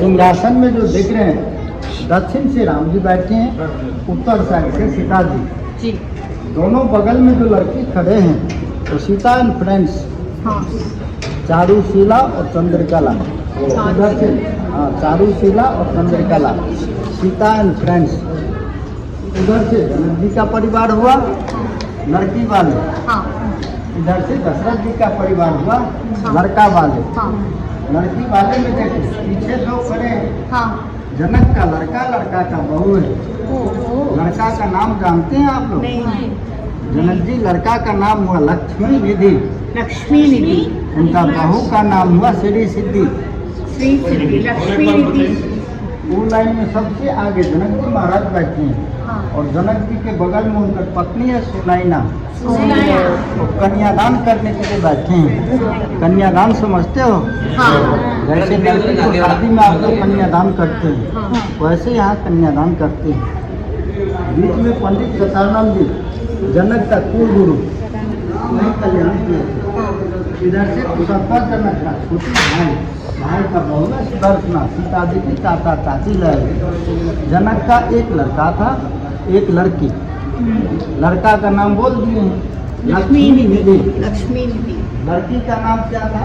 सिंहासन में जो देख रहे हैं, दक्षिण से राम जी बैठे हैं, उत्तर साइड से सीता जी। दोनों बगल में जो लड़की खड़े हैं तो सीता एंड फ्रेंड्स, चारुशीला और चंद्रकला। उधर से चारुशीला और चंद्रकला, सीता एंड फ्रेंड्स। उधर से जनक जी का परिवार हुआ, लड़की वाले। इधर से दशरथ जी का परिवार हुआ, लड़का वाले। लड़की वाले में देखो पीछे जो खड़े हैं, जनक का लड़का, लड़का का बहू है। लड़का का नाम जानते हैं आप लोग? जनक जी लड़का का नाम हुआ लक्ष्मी निधि। लक्ष्मी निधि। उनका बहू का नाम हुआ श्री सिद्धि। श्री सिद्धि लक्ष्मी निधि। वो लाइन में सबसे आगे जनक जी महाराज बैठे हैं, और जनक जी के बगल में उनका पत्नी है सुनैना। तो कन्यादान करने के लिए बैठे हैं। कन्यादान समझते हो? जैसे लड़की को शादी में आप लोग कन्यादान करते हैं, वैसे यहाँ कन्यादान करते हैं। बीच में पंडित सतानंद जी, जनक का कुल गुरु, वही कल्याण किए। इधर से जनक का छोटी भाई का बहू है सुदर्शना, सीता जी की चाचा चाची लहर। जनक का एक लड़का था, एक लड़की। लड़का का नाम बोल दिए हैं, लक्ष्मी निधि। लक्ष्मी निधि। लड़की का नाम क्या था?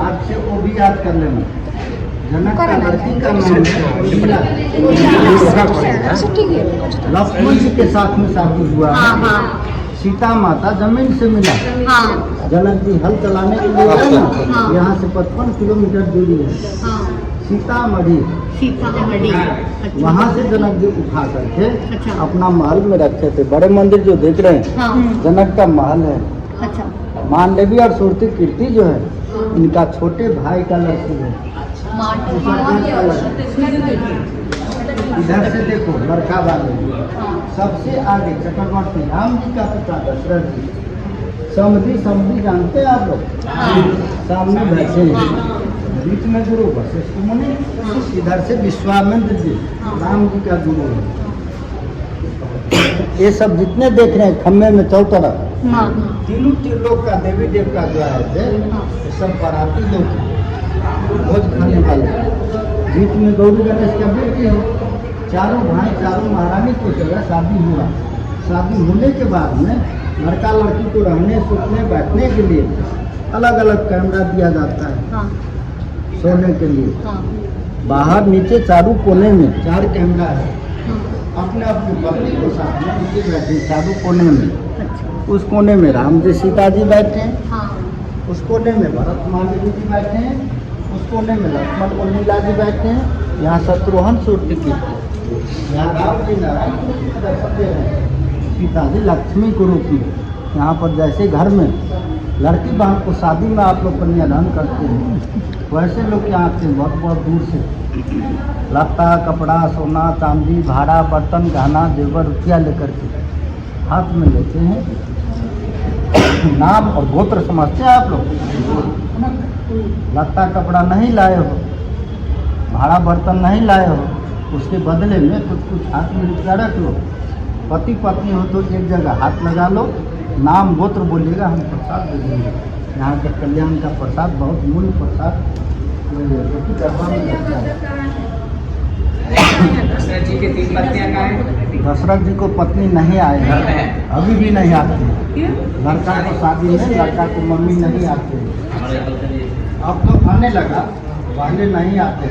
आज से वो भी याद कर लेना। जनक का लड़की का नाम लक्ष्मण जी के साथ में शादी हुआ। सीता माता जमीन से मिला। जनक जी हल चलाने के लिए गए ना, यहाँ से 55 किलोमीटर दूरी है सीतामढ़ी। वहाँ से जनक जी उठा करके अपना महल में रखे थे। बड़े मंदिर जो देख रहे हैं, जनक का महल है। मांडवी और सुरती कीर्ति जो है, इनका छोटे भाई का लड़की है। इधर से देखो लड़का वाले, सबसे आगे चक्रवर्ती राम जी का पिता दशरथ जी। समधी जानते हैं आप लोग? सामने बैठे हैं। बीच में गुरु वशिष्ठ मुनि, इधर से विश्वामित्र जी राम जी का गुरु है। ये सब जितने देख रहे हैं खम्भे में चौतरफ, तीनों लोग का देवी देवता जो है ये सब बाराती लोग भोज खाने वाले। बीच में गौरी गणेश का बेटी है। चारों भाई चारों महारानी को जगह शादी हुआ। शादी होने के बाद में लड़का लड़की को रहने सोने बैठने के लिए अलग अलग कैमरा दिया जाता है। हाँ सोने के लिए हाँ बाहर नीचे चारों कोने में 4 कैमरा है। हाँ, अपने अपनी पत्नी को साथ में नीचे बैठे चारों कोने में। अच्छा उस कोने में राम जी सीता जी बैठे हैं, हाँ उस कोने में भरत महादेव जी बैठे हैं, उस कोने में लक्ष्मण उर्मिला जी बैठे हैं, यहाँ शत्रुघ्न सूर्य की, यहाँ राम जी नारायण जी बैठते हैं, सीता जी लक्ष्मी के रूप में। यहाँ पर जैसे घर में लड़की बहन को शादी में आप लोग कन्यादान करते हैं, वैसे लोग यहाँ आते हैं बहुत बहुत दूर से। लत्ता कपड़ा सोना चांदी भाड़ा बर्तन गहना जेवर रुपया लेकर के हाथ में लेते हैं। नाम और गोत्र समझते हैं आप लोग? लत्ता कपड़ा नहीं लाए हो, भाड़ा बर्तन नहीं लाए हो, उसके बदले में कुछ हाथ में रुपया रख लो। पति पत्नी हो तो एक जगह हाथ लगा लो, नाम गोत्र बोलिएगा, हम प्रसाद दे देंगे। यहाँ के कल्याण का प्रसाद बहुत मूल्य प्रसाद दरबार में लगता है। दशरथ जी के 3 पत्नियां कहाँ हैं? दशरथ जी को पत्नी नहीं आए हैं, अभी भी नहीं आते। लड़का को शादी में लड़का को मम्मी नहीं आते। अब तो आने लगा, पहले नहीं आते।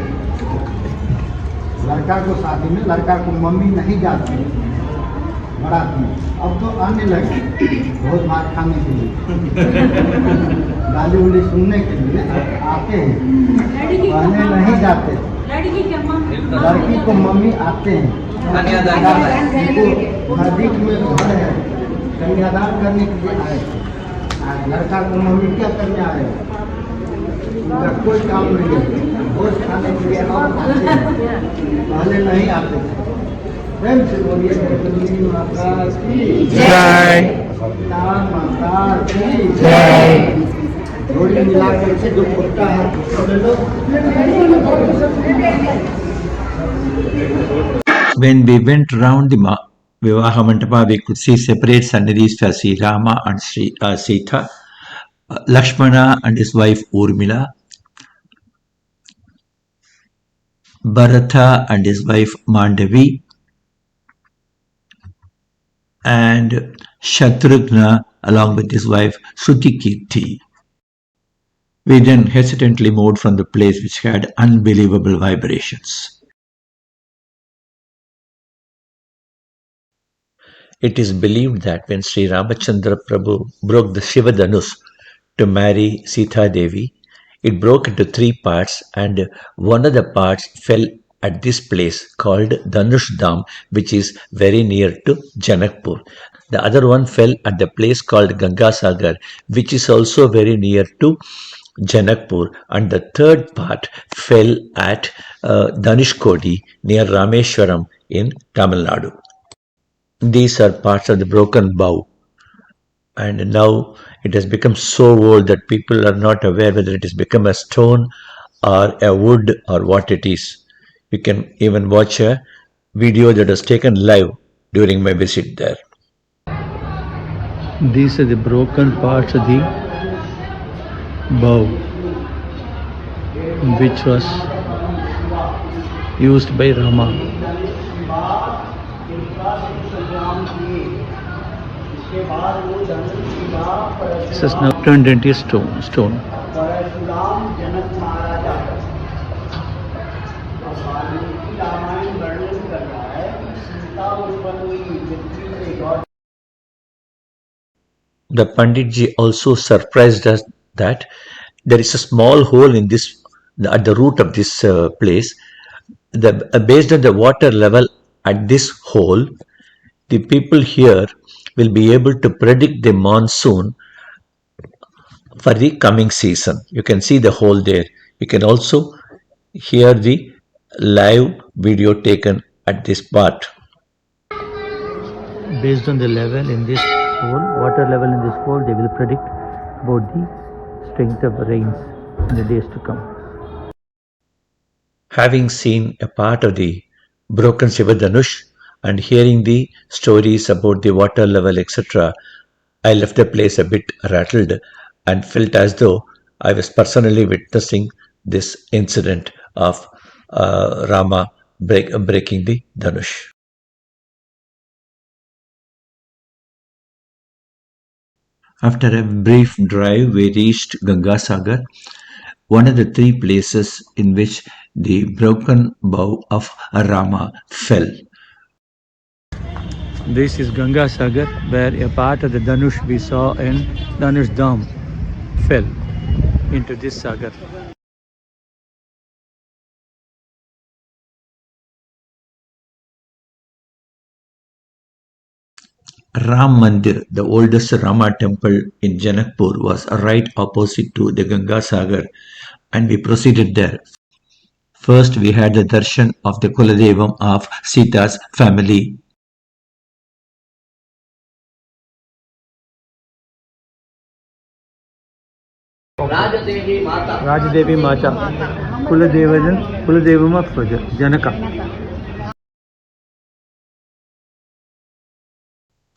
लड़का को शादी में लड़का को मम्मी नहीं जाती बारात में, अब तो आने लगे बहुत भात खाने के लिए, गाली उली सुनने के लिए आते हैं। पहले नहीं जाते, लड़की को मम्मी आते हैं। नजदीक में घर है, कन्यादान करने के लिए आए। लड़का को मम्मी क्या करने आए? उनका कोई काम नहीं है, भोज खाने के लिए और आते हैं, पहले नहीं आते थे। प्रेम से बोलिए गणपति माता की जय, सत्यनारायण माता की जय। जोड़ी मिला करके जो कुत्ता है When we went round the Vivaha Mantapa, we could see separate sannidhis for Sri Rama and Sita, Lakshmana and his wife Urmila, Bharata and his wife Mandavi, and Shatrughna along with his wife Sutikirti. We then hesitantly moved from the place which had unbelievable vibrations. It is believed that when Sri Ramachandra Prabhu broke the Shiva Dhanush to marry Sita Devi, it broke into 3 parts, and one of the parts fell at this place called Dhanush Dham, which is very near to Janakpur. The other one fell at the place called Gangasagar, which is also very near to Janakpur, and the third part fell at Dhanushkodi near Rameshwaram in Tamil Nadu. These are parts of the broken bow, and now it has become so old that people are not aware whether it has become a stone or a wood or what it is. You can even watch a video that was taken live during my visit there. These are the broken parts of the bow, which was used by Rama. This is now turned into a stone. The Panditji also surprised us that there is a small hole in this at the root of this place. Based on the water level at this hole, the people here will be able to predict the monsoon for the coming season. You can see the hole there. You can also hear the live video taken at this part. Based on the level in this hole, water level in this hole, they will predict about the strength of rains in the days to come. Having seen a part of the broken Shiva Dhanush and hearing the stories about the water level, etc., I left the place a bit rattled and felt as though I was personally witnessing this incident of Rama breaking the Dhanush. After a brief drive, we reached Gangasagar, one of the three places in which the broken bow of Rama fell. This is Gangasagar, where a part of the Dhanush we saw in Dhanush Dham fell into this sagar. Ram Mandir, the oldest Rama temple in Janakpur, was right opposite to the Gangasagar, and we proceeded there. First, we had the darshan of the Kuladevam of Sita's family. Rajadevi Mata, Kuladevam of Janaka.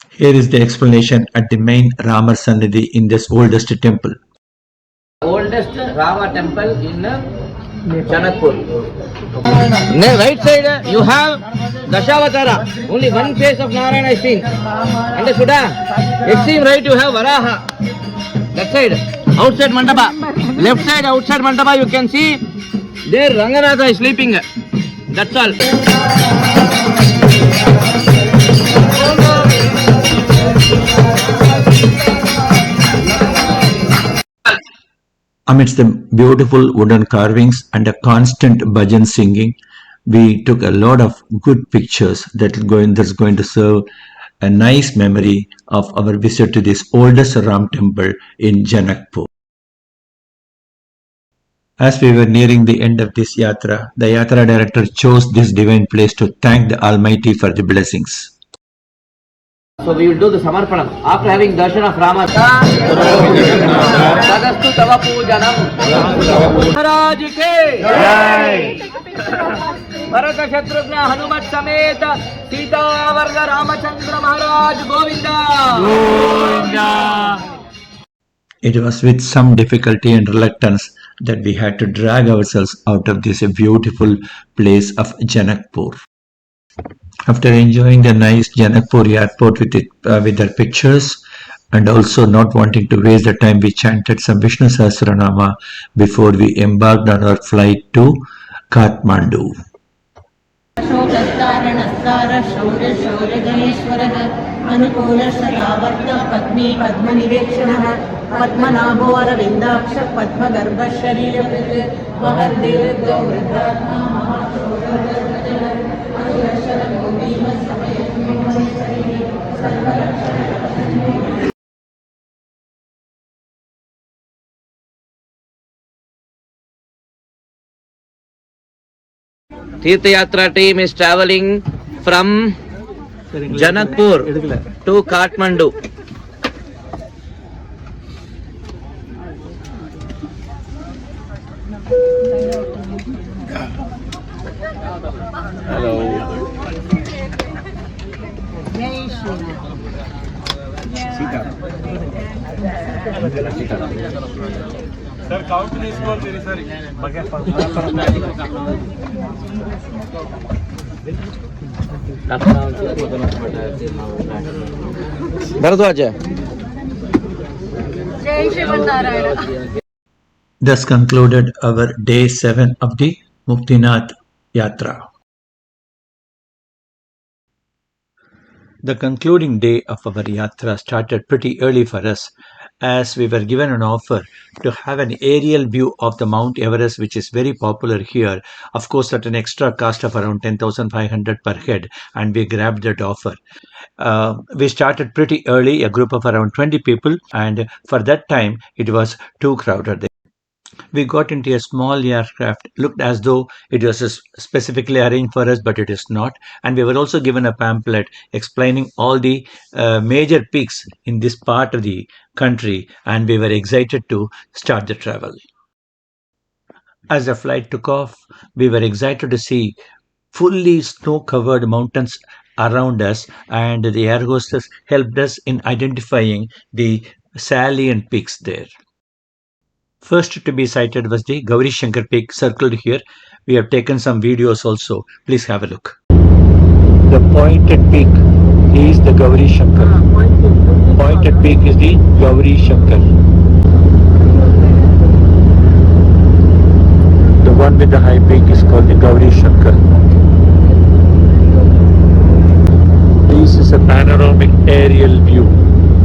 Here is the explanation at the main Rama Sannidhi in this oldest temple. Oldest Rama temple in Janakpur. Right side you have Dashavatara. Only one face of Narayana is seen. Understood? Extreme right you have Varaha. That side. Outside Mantapa. Left side outside Mantapa you can see there Ranganatha is sleeping. That's all. Amidst the beautiful wooden carvings and a constant bhajan singing, we took a lot of good pictures that's going to serve a nice memory of our visit to this oldest Ram temple in Janakpur. As we were nearing the end of this yatra, the yatra director chose this divine place to thank the Almighty for the blessings. So we will do the Samarpanam. After having darshan of Rama, Sadastu Tava Pujanam. Maharaj ke Jai. Bharata Shatrugna Hanumat Sameta Sita Varga Ramachandra Maharaj Govinda. It was with some difficulty and reluctance that we had to drag ourselves out of this beautiful place of Janakpur. After enjoying the nice Janakpur airport with their pictures and also not wanting to waste the time, we chanted some Vishnu Sahasranama before we embarked on our flight to Kathmandu. Tirtha Yatra team is traveling from Janakpur to Kathmandu. Hello. Sita. Sir, count this one very sorry. Thus concluded our day 7 of the Muktinath Yatra. The concluding day of our yatra started pretty early for us, as we were given an offer to have an aerial view of the Mount Everest, which is very popular here, of course at an extra cost of around 10,500 per head, and we grabbed that offer. We started pretty early, a group of around 20 people, and for that time it was too crowded there. We got into a small aircraft, looked as though it was specifically arranged for us, but it is not. And we were also given a pamphlet explaining all the major peaks in this part of the country, and we were excited to start the travel. As the flight took off, we were excited to see fully snow-covered mountains around us, and the air hostess helped us in identifying the salient peaks there. First to be sighted was the Gauri Shankar peak circled here. We have taken some videos also. Please have a look. The pointed peak is the Gauri Shankar. Pointed peak is the Gauri Shankar. The one with the high peak is called the Gauri Shankar. This is a panoramic aerial view.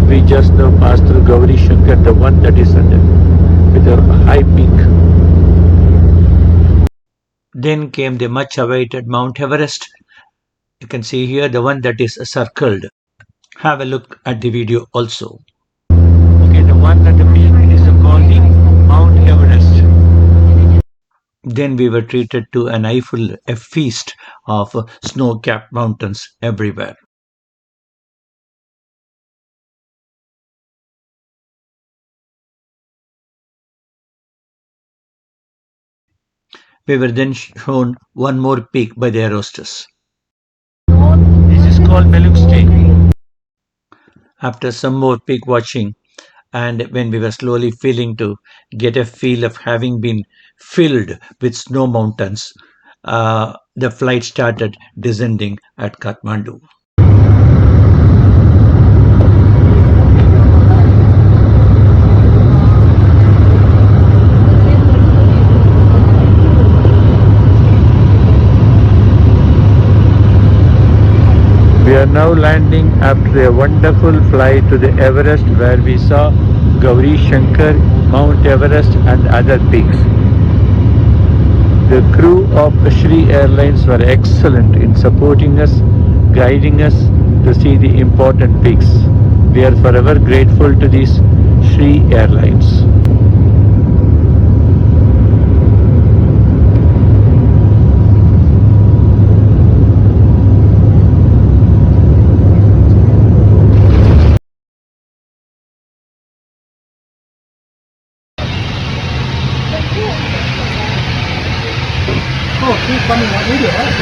We just now passed through Gauri Shankar, the one that is under with a high peak. Then came the much awaited Mount Everest. You can see here the one that is circled. Have a look at the video also. Okay, the one at the peak is called the Mount Everest. Then we were treated to a feast of snow-capped mountains everywhere. We were then shown one more peak by the air hostess. This is called Melukste. After some more peak watching, and when we were slowly feeling to get a feel of having been filled with snow mountains, the flight started descending at Kathmandu. We are now landing after a wonderful flight to the Everest, where we saw Gauri Shankar, Mount Everest and other peaks. The crew of Shri Airlines were excellent in supporting us, guiding us to see the important peaks. We are forever grateful to these Shri Airlines.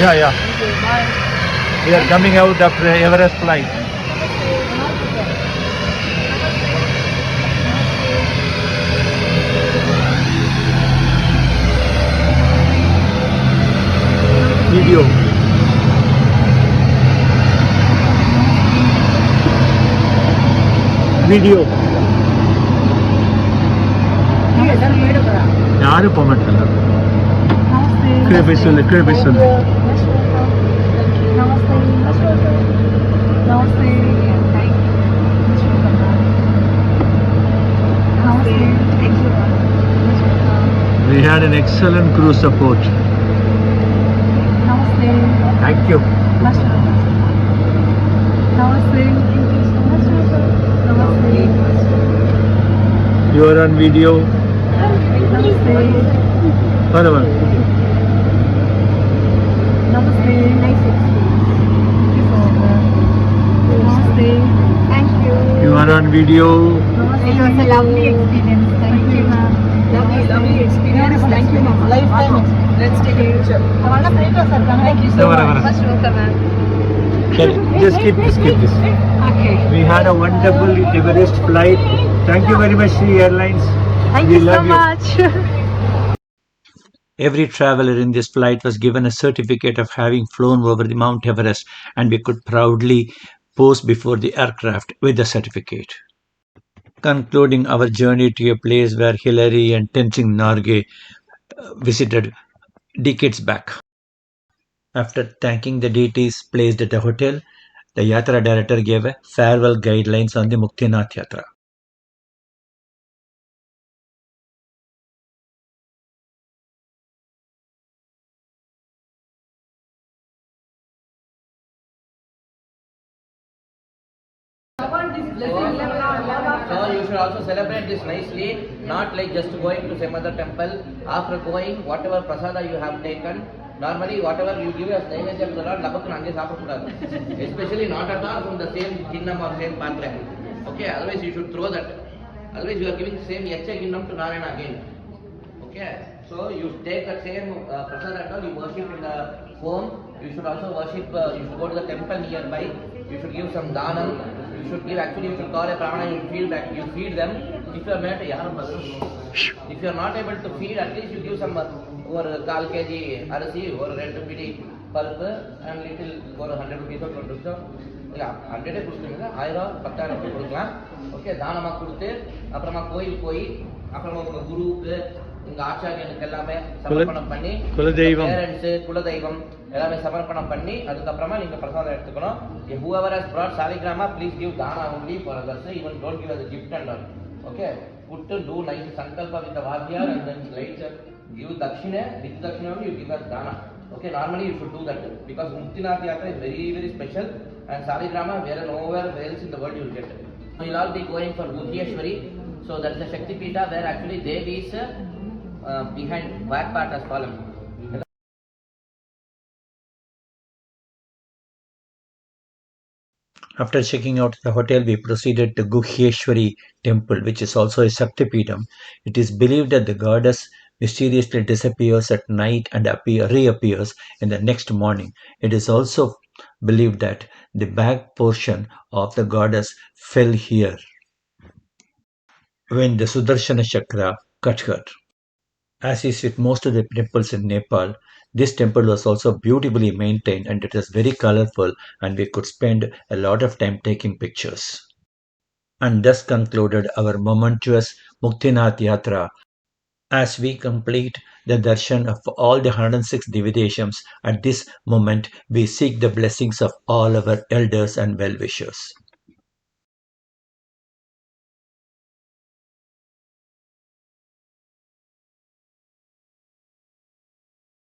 Yeah. We are coming out of the Everest flight. Video. யாரும் போக மாட்டாங்க. கீழே போய் சொல்லு. We had an excellent crew support. Thank you. You are on video. Whatever. Thank you. You are on video. It was a lovely experience. Thank you, ma'am. Lovely experience. Thank you, ma'am. Lifetime experience. Let's take a picture. Thank you so much. Welcome, ma'am. Just skip this. Okay. We had a wonderful Everest flight. Thank you very much, Shri Airlines. Thank We you so love you. much. Every traveler in this flight was given a certificate of having flown over the Mount Everest, and we could proudly pose before the aircraft with the certificate. Concluding our journey to a place where Hillary and Tenzing Norgay visited decades back. After thanking the deities placed at the hotel, the Yatra director gave a farewell guidelines on the Muktinath Yatra. So you should also celebrate this nicely, not like just going to some other temple. After going, whatever prasada you have taken, normally whatever you give as naivedya to the Lord, labakku nange saapidakoodathu. Especially not at all from the same kinnam or same patre. Okay, otherwise you should throw that. Otherwise you are giving the same yacha kinnam to Narayana again. Okay, so you take that same prasada and all, you worship in the home. You should also worship, you should go to the temple nearby. You should give some dhanam. You should give, actually you should call a brahmana, you feed them. If you are not able to feed, at least you give some over 1/4 kg arasi or 2 pidi பருப்பு and little ஒரு 100 rupees 20 rupees இல்லை 100 கொடுத்துருங்க 1000 10,000 ரூபாய் கொடுக்கலாம். Okay, தானமாக கொடுத்து அப்புறமா கோயில் போய் அப்புறமா உங்கள் குருவுக்கு உங்கள் ஆச்சாரியனுக்கு எல்லாமே சமர்ப்பணம் பண்ணி குலதெய்வம் பேரண்ட்ஸு குலதெய்வம் எல்லாமே சமர்ப்பணம் பண்ணி அதுக்கப்புறமா நீங்கள் பிரசாதம் எடுத்துக்கணும். whoever has brought saligrama, please give dana only for others, even don't give as a gift and all. Okay, put to do nice sankalpa with the vadyar and then later give dakshina, with dakshina only you give us dana. Okay, normally you should do that because Muktinath Yatra is very very special and saligrama where nowhere else in the world you will get. So you'll all be going for Guhyeshwari. So that's the Sakthi Peetam where actually Devi is behind back part has fallen. After checking out the hotel, we proceeded to Guhyeshwari temple, which is also a Sakthi Peetam. It is believed that the goddess mysteriously disappears at night and reappears in the next morning. It is also believed that the back portion of the goddess fell here when the Sudarshana Chakra cut her. As is with most of the temples in Nepal, this temple was also beautifully maintained and it was very colorful and we could spend a lot of time taking pictures. And thus concluded our momentous Muktinath Yatra as we complete the darshan of all the 106 Divideshams. At this moment, we seek the blessings of all our elders and well-wishers.